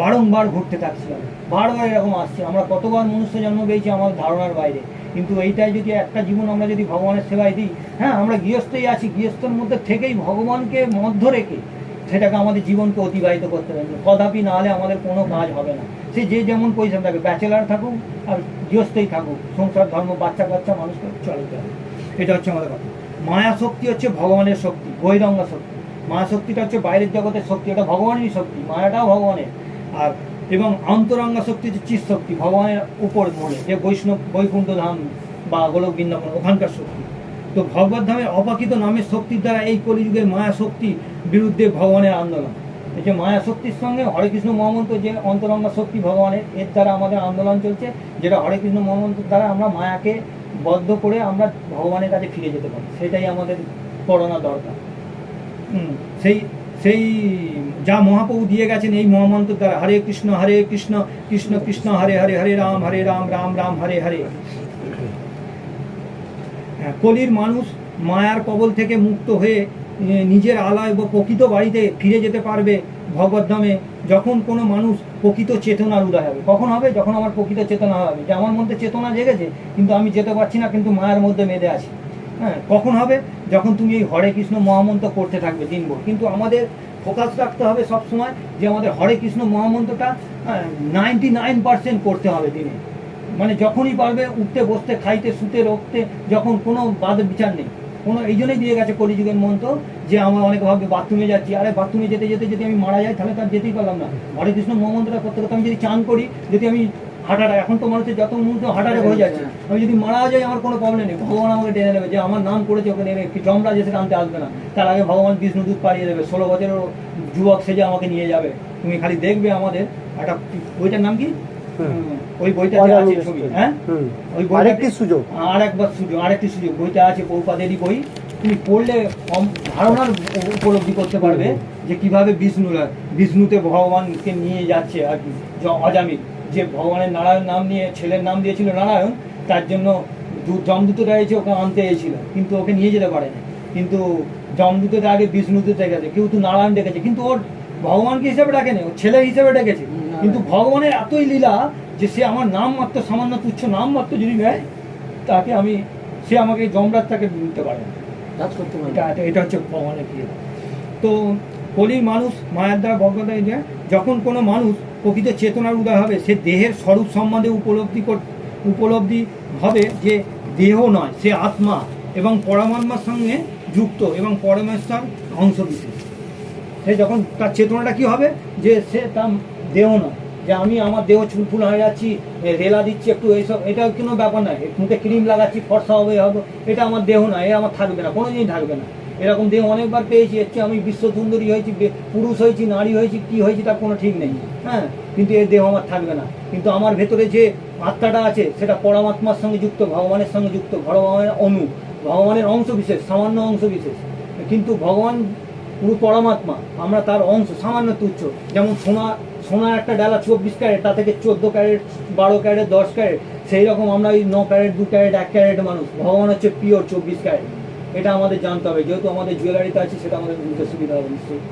E: বারংবার ঘুরতে থাকছিলাম, বারবার এরকম আসছে। আমরা কতবার মনুষ্য জন্ম পেয়েছি আমাদের ধারণার বাইরে, কিন্তু এইটাই যদি একটা জীবন আমরা যদি ভগবানের সেবায় দিই, হ্যাঁ আমরা গৃহস্থই আছি, গৃহস্থর মধ্যে থেকেই ভগবানকে মধ্য রেখে সেটাকে আমাদের জীবনকে অতিবাহিত করতে হবে। কদাপি না হলে আমাদের কোনো কাজ হবে না। সে যে যেমন পয়সা থাকে, ব্যাচেলার থাকুক আর গৃহস্থই থাকুক, সংসার ধর্ম বাচ্চা কাচ্চা মানুষকে চলতে হবে। এটা হচ্ছে আমাদের কথা। মায়া শক্তি হচ্ছে ভগবানের শক্তি, বহিরঙ্গ শক্তি। মায়া শক্তিটা হচ্ছে বাইরের জগতের শক্তি, এটা ভগবানেরই শক্তি, মায়াটাও ভগবানের। আর এবং অন্তরঙ্গ শক্তি হচ্ছে চিৎ শক্তি, ভগবানের উপর মনে, যে বৈকুণ্ঠ ধাম বা গোলক বৃন্দাবন, ওখানকার শক্তি। তো ভগবত ধামের অপাকিত নামের শক্তির দ্বারা এই কলিযুগের মায়া শক্তি বিরুদ্ধে ভগবানের আন্দোলন। এই যে মায়া শক্তির সঙ্গে হরে কৃষ্ণ মহামন্ত্র, যে অন্তরঙ্গ শক্তি ভগবানের, এর দ্বারা আমাদের আন্দোলন চলছে, যেটা হরে কৃষ্ণ মহামন্ত্রের দ্বারা আমরা মায়াকে বদ্ধ করে আমরা ভগবানের কাছে ফিরে যেতে পারি। সেটাই আমাদের করোনা দরকার। সেই সেই যা মহাপ্রভু দিয়ে গেছেন এই মহামন্ত্র দ্বারা, হরে কৃষ্ণ কৃষ্ণ কৃষ্ণ হরে হরে, হরে রাম রাম রাম হরে হরে। কলির মানুষ মায়ার কবল থেকে মুক্ত হয়ে নিজের আলয় বা প্রকৃত বাড়িতে ফিরে যেতে পারবে ভগবদ্ধামে, যখন কোনো মানুষ প্রকৃত চেতনার উদয় হবে। কখন হবে? যখন আমার প্রকৃত চেতনা হবে, যে আমার মধ্যে চেতনা জেগেছে কিন্তু আমি যেতে পারছি না, কিন্তু মায়ার মধ্যে বেঁধে আছি। হ্যাঁ, কখন হবে? যখন তুমি এই হরে কৃষ্ণ মহামন্ত্র করতে থাকবে দিনভর। কিন্তু আমাদের ফোকাস রাখতে হবে সবসময় যে আমাদের হরে কৃষ্ণ মহামন্ত্রটা 99% করতে হবে দিনে। মানে যখনই পারবে উঠতে বসতে খাইতে শুতে রোখতে, যখন কোনো বাদ বিচার নেই কোনো। এই জন্যই দিয়ে গেছে কলিযুগের মন্ত্র যে আমরা অনেক ভাবে বাথরুমে যাচ্ছি, আরে বাথরুমে যেতে যেতে যদি আমি মারা যাই তাহলে তার যেতেই পারলাম না। হরে কৃষ্ণ মহামন্ত্রটা করতে করতে আমি যদি চান করি, যদি আমি হাঁটাটা, এখন তো মানুষের যত মুহূর্তে হাঁটাটা হয়ে যাচ্ছে, আমি যদি মারা যাই আমার কোনো প্রবলেম নেই, ভগবান আমাকে টেনে নেবে, যে আমার নাম করেছে ওকে নেবে, যমরাজ এসে আনতে আসবে না, তার আগে ভগবান বিষ্ণুদূত পাঠিয়ে দেবে, 16 বছরের যুবক সেজে আমাকে নিয়ে যাবে। তুমি খালি দেখবে আমাদের একটা বইটার নাম কি, ওই বইটা আছে ছবি, হ্যাঁ ওই বই,
A: আরেকটি সুযোগ,
E: আরেকটি সুযোগ বইটা আছে, প্রভুপাদেরই বই। তুমি পড়লে ধারণার উপলব্ধি করতে পারবে যে কিভাবে বিষ্ণুতে ভগবানকে নিয়ে যাচ্ছে আর কি। অজামিল যে ভগবানের নারায়ণ নাম নিয়ে ছেলের নাম দিয়েছিল নারায়ণ, তার জন্য যমদূতরা এসে ওকে আনতে এসেছিল, কিন্তু ওকে নিয়ে যেতে পারেনি। কিন্তু যমদূতের আগে বিষ্ণুদূত ডেকেছে, কেউ তো নারায়ণ ডেকেছে, কিন্তু ওর ভগবানকে হিসেবে ডাকেনি, ওর ছেলে হিসেবে ডেকেছে। কিন্তু ভগবানের এতই লীলা যে সে আমার নাম মাত্র, সামান্য তুচ্ছ নাম মাত্র যদি নেয়, তাকে সে আমাকে যমরাজ তাকে নিতে পারে না, এটা হচ্ছে ভগবানের ক্রিয়া। তো কলির মানুষ মায়ার দ্বারা ভগবদ্ধায় যায়। যখন কোনো মানুষ প্রকৃত চেতনার উদয় হবে, সে দেহের স্বরূপ সম্বন্ধে উপলব্ধি হবে যে দেহ নয়, সে আত্মা এবং পরমাত্মার সঙ্গে যুক্ত এবং পরমেশ্বর অংশ বিশেষ। সে যখন তার চেতনাটা কি হবে, যে সে তার দেহ নয়, যে আমি আমার দেহ চুলফুল হয়ে যাচ্ছি, রেলা দিচ্ছি একটু, এইসব এটা কোনো ব্যাপার নয়, মুখে ক্রিম লাগাচ্ছি ফর্সা হবে, এটা আমার দেহ নয়, এ আমার থাকবে না, কোনো দিনই থাকবে না। এরকম দেহ অনেকবার পেয়েছি, হচ্ছে আমি বিশ্ব সুন্দরী হয়েছি, পুরুষ হয়েছি, নারী হয়েছি, কি হয়েছি তার কোনো ঠিক নেই, হ্যাঁ, কিন্তু এই দেহ আমার থাকবে না। কিন্তু আমার ভেতরে যে আত্মাটা আছে সেটা পরমাত্মার সঙ্গে যুক্ত, ভগবানের সঙ্গে যুক্ত, ভগবানের ভগবানের অংশ বিশেষ, সামান্য অংশ বিশেষ। কিন্তু ভগবান পুরো পরমাত্মা, আমরা তার অংশ, সামান্য তুচ্ছ। যেমন সোনা একটা ডালা 24 ক্যারেট, তা থেকে 14 ক্যারেট, 12 ক্যারেট, 10 ক্যারেট, সেই রকম আমরা ওই 9 ক্যারেট, 2 ক্যারেট, 1 ক্যারেট মানুষ। ভগবান হচ্ছে পিওর 24 ক্যারেট। এটা আমাদের জানতে হবে, যেহেতু আমাদের জুয়েলারিতে আছে, সেটা আমাদের বুঝতে সুবিধা হবে নিশ্চয়ই।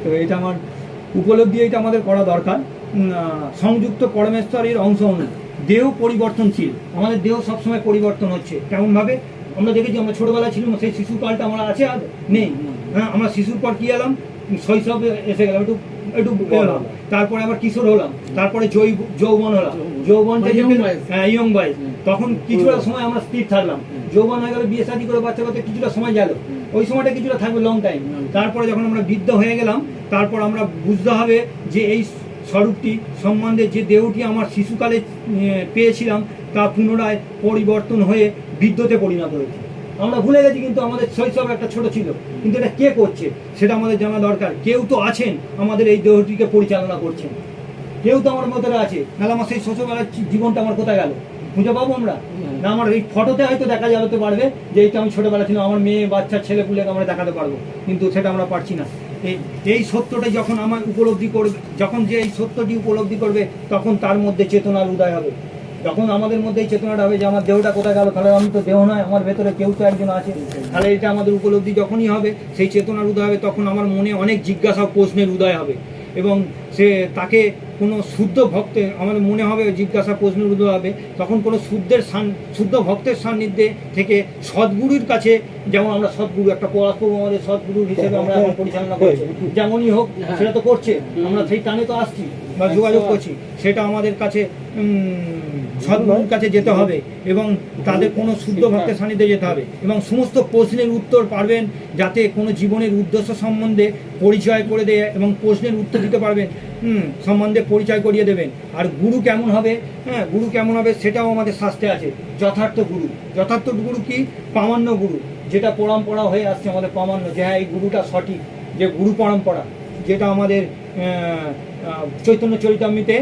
E: তো এটা আমার উপলব্ধি, এটা আমাদের করা দরকার। সংযুক্ত পরমেশ্বরের অংশ অনু দেহ পরিবর্তনশীল, আমাদের দেহ সবসময় পরিবর্তন হচ্ছে। কেমনভাবে? আমরা দেখেছি, আমরা ছোটবেলায় ছিলাম, সেই শিশুকালটা আমরা আছে আর নেই। হ্যাঁ, আমরা শিশুর পর কি এলাম, শৈশব এসে গেলাম, একটু এলাম, তারপরে আবার কিশোর হলাম, তারপরে যৌবন হলাম, যৌবন ইয়ং বয়স, তখন কিছুটা সময় আমরা স্থির থাকলাম, যৌবন হয়ে গেল, বিয়ে শাদী করে বাচ্চা কাচ্চা কিছুটা সময় গেল, ওই সময়টা কিছুটা থাকবে লং টাইম। তারপরে যখন আমরা বৃদ্ধ হয়ে গেলাম, তারপর আমরা বুঝতে হবে যে এই স্বরূপটি সম্বন্ধে, যে দেহটি আমার শিশুকালে পেয়েছিলাম, তা পুনরায় পরিবর্তন হয়ে বৃদ্ধতে পরিণত হয়েছে। আমরা ভুলে গেছি, কিন্তু আমাদের শৈশব একটা ছোট ছিল, কিন্তু এটা কে করছে সেটা আমাদের জানা দরকার। কেউ তো আছেন আমাদের এই দেহটিকে পরিচালনা করছেন, কেউ তো আমার মধ্যে আছে, নাহলে আমার সেই ছোটবেলার জীবনটা আমার কোথায় গেল, খুঁজে পাবো আমরা না? আমার এই ফটোতে হয়তো দেখা যেতে পারবে যে এইটা আমি ছোটবেলা ছিলাম, আমার মেয়ে বাচ্চা ছেলে পুলেকে আমরা দেখাতে পারবো, কিন্তু সেটা আমরা পারছি না। এই সত্যটা যখন আমার উপলব্ধি করবে, যখন যে এই সত্যটি উপলব্ধি করবে, তখন তার মধ্যে চেতনার উদয় হবে। যখন আমাদের মধ্যে এই চেতনাটা হবে যে আমার দেহটা কোথায় গেল, তাহলে আমি তো দেহ নয়, আমার ভেতরে কেউ তো একজন আছে, তাহলে এটা আমাদের উপলব্ধি যখনই হবে, সেই চেতনার উদয় হবে, তখন আমার মনে অনেক জিজ্ঞাসা প্রশ্নের উদয় হবে, এবং সে তাকে কোনো শুদ্ধ ভক্তের, আমাদের মনে হবে জিজ্ঞাসা প্রশ্নের উদয় হবে, তখন কোনো শুদ্ধ ভক্তের সান্নিধ্যে থেকে সদ্গুরুর কাছে, যেমন আমরা সদ্গুরু, একটা পরাশপ্রভু আমাদের সদ্গুরু হিসেবে আমরা এখন পরিচালনা করছি, যেমনই হোক সেটা তো করছে, আমরা সেই টানে তো আসছি বা যোগাযোগ করছি, সেটা আমাদের কাছে সদ্গুরুর কাছে যেতে হবে, এবং তাদের কোনো শুদ্ধ ভক্তের সান্নিধ্যে যেতে হবে, এবং সমস্ত প্রশ্নের উত্তর পারবেন, যাতে কোনো জীবনের উদ্দেশ্য সম্বন্ধে পরিচয় করে দেয়, এবং প্রশ্নের উত্তর দিতে পারবেন, সম্বন্ধে পরিচয় করিয়ে দেবেন। আর গুরু কেমন হবে, হ্যাঁ, গুরু কেমন হবে সেটাও আমাদের শাস্ত্রে আছে। যথার্থ গুরু কি? প্রামাণ্য গুরু, যেটা পরম্পরা হয়ে আসছে আমাদের প্রামাণ্য, যে হ্যাঁ এই গুরুটা সঠিক, যে গুরু পরম্পরা, যেটা আমাদের চৈতন্য চরিতামৃতে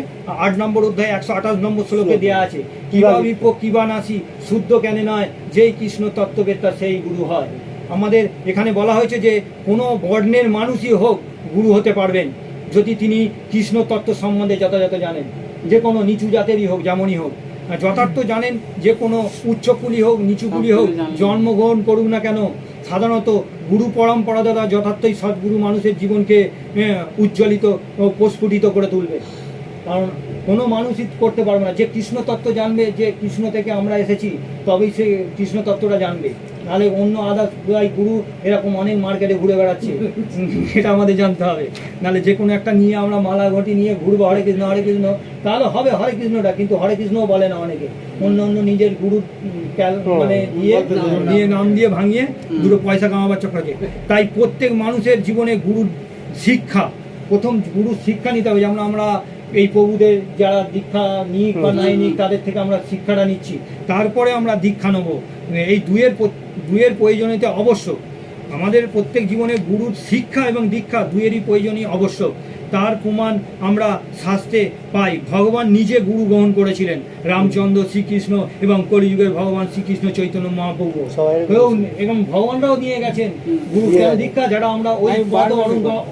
E: 8 নম্বর অধ্যায় 128 নম্বর শ্লোকে দেওয়া আছে। কিবা বিপ কিবা নাসি শুদ্ধ জ্ঞানে নয়, যেই কৃষ্ণ তত্ত্ববেত্তা সেই গুরু হয়। আমাদের এখানে বলা হয়েছে যে কোনো বর্ণের মানুষই হোক গুরু হতে পারবেন যদি তিনি কৃষ্ণ তত্ত্ব সম্বন্ধে যথাযথ জানেন, যে কোনো নিচু জাতেরই হোক যেমনই হোক যথার্থ জানেন, যে কোনো উচ্চকুলি হোক নিচুকুলি হোক জন্মগ্রহণ করুক না কেন, সাধারণত গুরু পরম্পরা দ্বারা যথার্থই সদ্গুরু মানুষের জীবনকে উজ্জ্বলিত ও প্রস্ফুটিত করে তুলবে। কারণ কোনো মানুষই করতে পারবে না, যে কৃষ্ণ তত্ত্ব জানবে, যে কৃষ্ণ থেকে আমরা এসেছি তবেই সে কৃষ্ণ তত্ত্বটা জানবে, নাহলে অন্য আদার্স গুরু এরকম অনেক মার্কেটে ঘুরে বেড়াচ্ছে, সেটা আমাদের জানতে হবে। নাহলে যে কোনো একটা নিয়ে আমরা মালা ঘটি নিয়ে ঘুরবো হরে কৃষ্ণ, তাহলে হবে হরে কৃষ্ণটা, কিন্তু হরে কৃষ্ণও বলে না অনেকে, অন্য অন্য নিজের গুরু মানে দিয়ে নাম দিয়ে ভাঙিয়ে দুটো পয়সা কামাবার চক্র আছে। তাই প্রত্যেক মানুষের জীবনে গুরুর শিক্ষা, প্রথম গুরুর শিক্ষা নিতে হবে। যেমন আমরা এই প্রভুদের যারা দীক্ষা নিক বা নাই নিক তাদের থেকে আমরা শিক্ষাটা নিচ্ছি, তারপরে আমরা দীক্ষা নেব। এই দুয়ের প্রয়োজনীয়তা অবশ্য, আমাদের প্রত্যেক জীবনে গুরুর শিক্ষা এবং দীক্ষা দুয়েরই প্রয়োজনীয় আবশ্যক। তার প্রমাণ আমরা শাস্ত্রে পাই। ভগবান নিজে গুরু গ্রহণ করেছিলেন, রামচন্দ্র, শ্রীকৃষ্ণ এবং কলিযুগের ভগবান শ্রীকৃষ্ণ চৈতন্য মহাপ্রভু, এবং ভগবানরাও নিয়ে গেছেন গুরু জ্ঞান দীক্ষা, যারা আমরা ওই পদ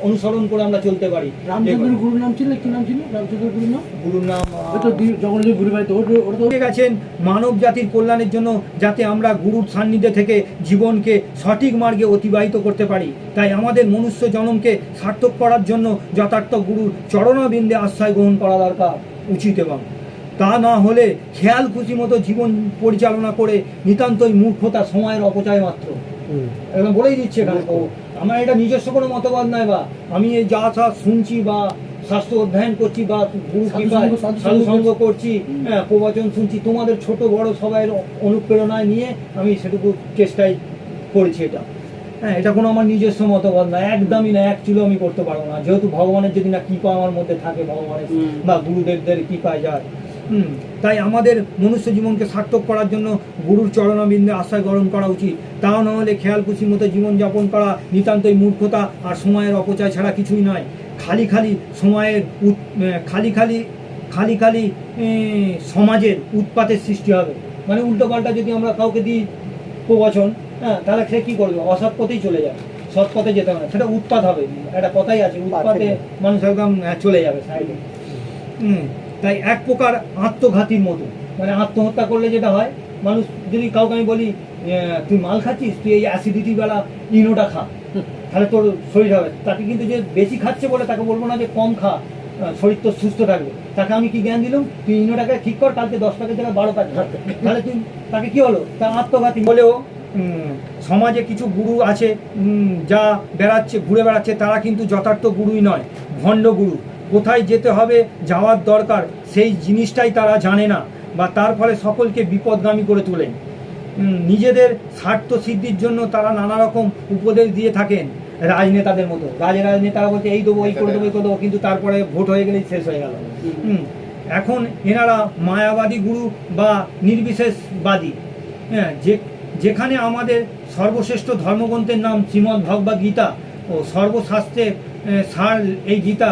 E: অনুসরণ করে আমরা চলতে পারি।
B: রামচন্দ্রের গুরুর নাম ছিল, কি নাম ছিল রামচন্দ্রের
E: গুরুর নাম?
B: জগন্নাথ গুরু ভাই তো
E: ওটা গেছেন মানব জাতির কল্যাণের জন্য, যাতে আমরা গুরুর সান্নিধ্যে থেকে জীবনকে সঠিক মার্গে অতিবাহিত করতে পারি। তাই আমাদের মনুষ্য জন্মকে সার্থক করার জন্য যথার্থ গুরুর চরণাবিন্দে আশ্রয় গ্রহণ করা দরকার উচিত, এবং তা না হলে খেয়াল খুশি মতো জীবন পরিচালনা করে নিতান্তই মূর্খতা, সময়ের অপচয় মাত্র। একদম বলেই দিচ্ছে এখানে। তো আমার এটা নিজস্ব কোনো মতবাদ নয়, বা আমি যা শুনছি বা শাস্ত্র অধ্যয়ন করছি বা গুরু কৃপায় সাধু সঙ্গ করছি, প্রবচন শুনছি, তোমাদের ছোট বড় সবাই অনুপ্রেরণায় নিয়ে আমি সেটুকু চেষ্টাই করেছি। এটা কোনো আমার নিজস্ব মতবাদ না, একদমই না, এক চুলো আমি করতে পারবো না, যেহেতু ভগবানের যদি না কৃপা আমার মধ্যে থাকে, ভগবানের বা গুরুদেবদের কৃপায় যায়। তাই আমাদের মনুষ্য জীবনকে সার্থক করার জন্য গুরুর চরণাবিন্দে আশ্রয় গ্রহণ করা উচিত। তাও না হলে খেয়াল খুশির মতো জীবনযাপন করা নিতান্তই মূর্খতা আর সময়ের অপচয় ছাড়া কিছুই নয়। খালি সমাজের উৎপাতের সৃষ্টি হবে। মানে উল্টো পাল্টা যদি আমরা কাউকে দিই প্রবচন, তাহলে সে কী করবে? অসৎ পথেই চলে যাবে, সৎ পথে যেতে হবে না, সেটা উৎপাত হবে। একটা কথাই আছে, উৎপাতে মানুষ একদম চলে যাবে সাইডে। তাই এক প্রকার আত্মঘাতীর মতো, মানে আত্মহত্যা করলে যেটা হয়, মানুষ যদি কাউকে আমি বলি তুই মাল খাচ্ছিস, তুই এই অ্যাসিডিটিওয়ালা ইনোটা খা, তাহলে তোর শরীর হবে। তাকে কিন্তু যে বেশি খাচ্ছে বলে তাকে বলবো না যে কম খা, শরীর তো সুস্থ থাকবে। তাকে আমি কি জ্ঞান দিলাম, তুই ইনোটাকে ঠিক কর, কালকে 10 প্যাকেট জায়গায় 12 প্যাকেট খাবে, তাহলে তুই তাকে কি হলো? তার আত্মঘাতী। বলেও সমাজে কিছু গুরু আছে যা ঘুরে বেড়াচ্ছে, তারা কিন্তু যথার্থ গুরুই নয়, ভণ্ড গুরু। কোথায় যেতে হবে, যাওয়ার দরকার, সেই জিনিসটাই তারা জানে না, বা তার ফলে সকলকে বিপদগামী করে তোলেন। নিজেদের স্বার্থ সিদ্ধির জন্য তারা নানা রকম উপদেশ দিয়ে থাকেন, রাজনেতাদের মতো। রাজনেতারা বলছে এই দেবো, এই করে দেবো, এই করে দেবো, কিন্তু তারপরে ভোট হয়ে গেলেই শেষ হয়ে গেল। এখন এনারা মায়াবাদী গুরু বা নির্বিশেষবাদী। যেখানে আমাদের সর্বশ্রেষ্ঠ ধর্মগ্রন্থের নাম শ্রীমদ্ ভগবদ্ গীতা ও সর্বশাস্ত্রের সার এই গীতা,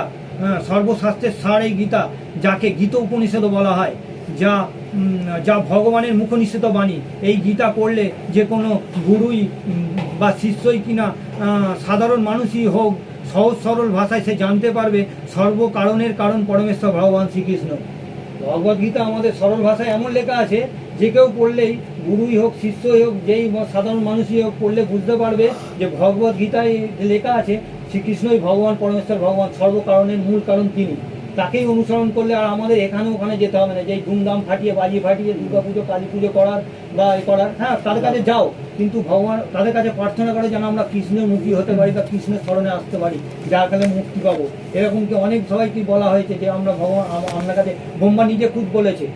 E: সর্বশাস্ত্রের সার এই গীতা, যাকে গীত উপনিষদ বলা হয়, যা ভগবানের মুখনিষিদ্ধ বাণী। এই গীতা পড়লে যে কোনো গুরুই বা শিষ্যই কিনা সাধারণ মানুষই হোক, সহজ সরল ভাষায় সে জানতে পারবে সর্বকারণের কারণ পরমেশ্বর ভগবান শ্রীকৃষ্ণ। ভগবদ্গীতা আমাদের সরল ভাষায় এমন লেখা আছে যে কেউ পড়লেই, গুরুই হোক শিষ্যই হোক, যেই সাধারণ মানুষই হোক, পড়লে বুঝতে পারবে যে ভগবদ্গীতায় যে লেখা আছে শ্রীকৃষ্ণই ভগবান, পরমেশ্বর ভগবান, সর্বকারণের মূল কারণ তিনি। তাকেই অনুসরণ করলে আর আমাদের এখানে ওখানে যেতে হবে না, যে ধুমধাম ফাটিয়ে বাজি ফাটিয়ে দুর্গা পুজো কালী পুজো করার বা এ করার। হ্যাঁ, তাদের কাছে যাও, কিন্তু ভগবান তাদের কাছে প্রার্থনা করে যেন আমরা কৃষ্ণের মুখী হতে পারি বা কৃষ্ণের স্মরণে আসতে পারি, যার কাছে মুক্তি পাবো। এরকম কি অনেক সবাইকে বলা হয়েছে যে আমরা ভগবান, আপনার কাছে ব্রহ্মা নিজে খুদ বলেছে,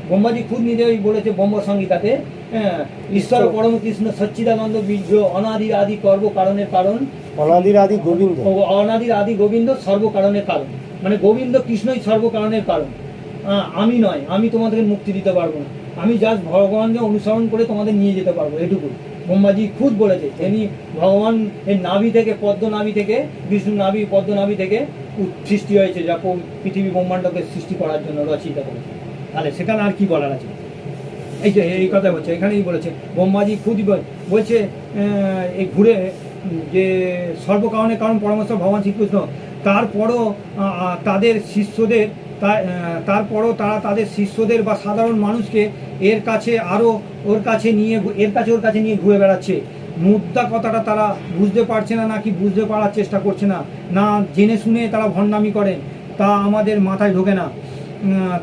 E: ব্রহ্মাজি খুদ নিজেই বলেছে ব্রহ্ম সংহিতাতে, ঈশ্বর পরম কৃষ্ণ সচ্চিদানন্দ বীর্য অনাদি আদি কর্ম কারণের কারণ,
A: অনাদির আদি গোবিন্দ,
E: অনাদির আদি গোবিন্দ সর্বকারণের কারণ। মানে গোবিন্দ কৃষ্ণই সর্বকারণের কারণ, আমি নয়। আমি তোমাদেরকে মুক্তি দিতে পারবো না, আমি জাস্ট ভগবানকে অনুসরণ করে তোমাদের নিয়ে যেতে পারবো, এটুকু ব্রহ্মাজি খুদ বলেছে। তিনি ভগবান এর নাভি থেকে, পদ্ম নাভি থেকে, বিষ্ণু নাভি পদ্ম নাভি থেকে সৃষ্টি হয়েছে, যা পৃথিবী ব্রহ্মাণ্ডকে সৃষ্টি করার জন্য রচিত করেছে। তাহলে সেখানে আর কি বলার আছে? এই যে এই কথা বলছে, এখানেই বলেছে ব্রহ্মাজি খুদ বলছে এই ঘুরে যে সর্বকারণের কারণ পরমেশ্বর ভগবান শ্রীকৃষ্ণ, তারপরও তাদের শিষ্যদের তারপরও তারা তাদের শিষ্যদের বা সাধারণ মানুষকে ওর কাছে ওর কাছে নিয়ে ঘুরে বেড়াচ্ছে। মুদ্রা কথাটা তারা বুঝতে পারছে না, নাকি বুঝতে পারার চেষ্টা করছে না, না জেনে শুনে তারা ভণ্ডামি করেন, তা আমাদের মাথায় ঢোকে না।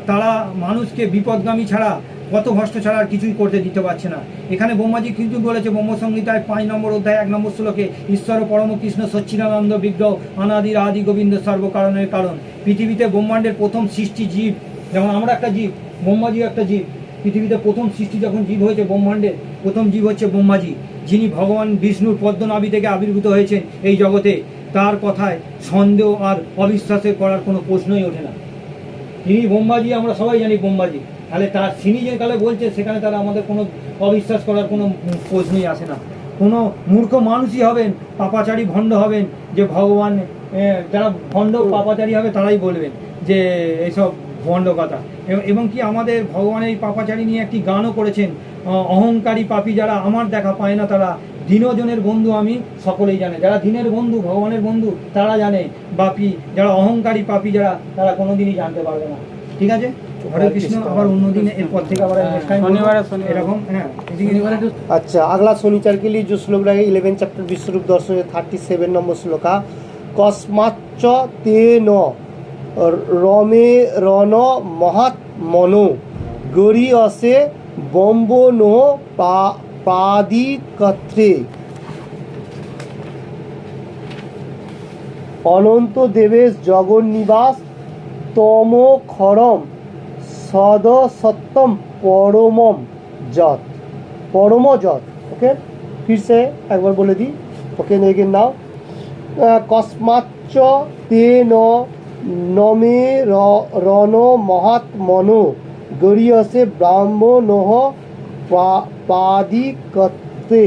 E: তারা মানুষকে বিপদগামী ছাড়া, পথভ্রষ্ট ছাড়া আর কিছুই করতে দিতে পারছে না। এখানে ব্রহ্মাজি কিন্তু বলেছে ব্রহ্মসংহিতায় 5 নম্বর অধ্যায় 1 নম্বর শ্লোকে, ঈশ্বর পরম কৃষ্ণ সচ্চিদানন্দ বিগ্রহ অনাদির আদি গোবিন্দ সর্বকারণের কারণ। পৃথিবীতে ব্রহ্মাণ্ডের প্রথম সৃষ্টি জীব, যেমন আমরা একটা জীব, ব্রহ্মাজিও একটা জীব। পৃথিবীতে প্রথম সৃষ্টি যখন জীব হয়েছে ব্রহ্মাণ্ডের, প্রথম জীব হচ্ছে ব্রহ্মাজি, যিনি ভগবান বিষ্ণুর পদ্মনাভি থেকে আবির্ভূত হয়েছেন এই জগতে। তার কথায় সন্দেহ আর অবিশ্বাসের করার কোনো প্রশ্নই ওঠে না। তিনি ব্রহ্মাজি, আমরা সবাই জানি ব্রহ্মাজি, তাহলে তার তিনি যে কালে বলছে সেখানে তারা আমাদের কোনো অবিশ্বাস করার কোনো প্রশ্নই আসে না। কোনো মূর্খ মানুষই হবেন, পাপাচারী ভণ্ড হবেন, যে ভগবান, যারা ভণ্ড পাপাচারী হবে তারাই বলবেন যে এইসব ভণ্ড কথা। এবং কি আমাদের ভগবানের এই পাপাচারী নিয়ে একটি গানও করেছেন, অহংকারী পাপী যারা আমার দেখা পায় না তারা, দীনজনের বন্ধু আমি সকলেই জানে। যারা দিনের বন্ধু, ভগবানের বন্ধু, তারা জানে। বাপী যারা অহংকারী পাপী যারা, তারা কোনোদিনই জানতে পারবে না। ঠিক আছে, হরে কৃষ্ণ। আবার অন্যদিন এরপর থেকে আবার এরকম, হ্যাঁ
B: শনিবারে তো
A: अच्छा, अगला शनिचर के लिए जो श्लोक रहेगा 11 चैप्टर विश्वरूप दर्शन 37 नंबर श्लोक है। कस्माच्च तेन रमे रन महत् मनो गरी असे बम्बो नो पादी कत्रे अनंत देवेश जगन्निवास तम खरम सद सत्यम परमम जत परम जत। ओके, फिर से एक बार बोले दी। ओके, लेकिन नाउ कस्माच्च तेन नमे रन महत् मनो गरीयसे ब्राह्मणोः पादिकत्वे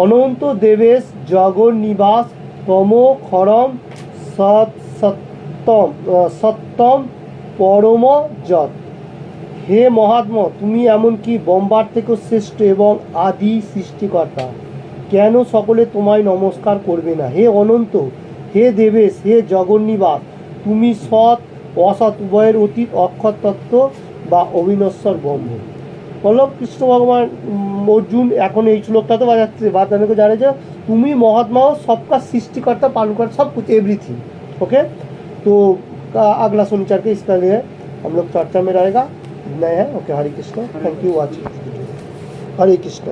A: अनंत देवेश जगन्निवास तमो खरम सत्यम परम जत। হে মহাত্মা, তুমি এমনকি বোম্বার থেকেও শ্রেষ্ঠ এবং আদি সৃষ্টিকর্তা, কেন সকলে তোমায় নমস্কার করবে না? হে অনন্ত, হে দেবেশ, হে জগন্নিবাস, তুমি সৎ অসৎ উভয়ের অতীত অক্ষর তত্ত্ব বা অবিনশ্বর ব্রহ্ম। বললো কৃষ্ণ ভগবান অর্জুন এখন এই শ্লোকটাতে বাজাচ্ছে, বাজাने को जाने जो তুমি মহাত্মা हो, सबका सृष्टिकर्ता पालन कर सब कुछ एवरीथिंग। ओके, तो अगला शनिचर के इसका लिए हम लोग चर्चा में रहेगा नए हैं। Okay, Hare Krishna, thank you watching, Hare Krishna.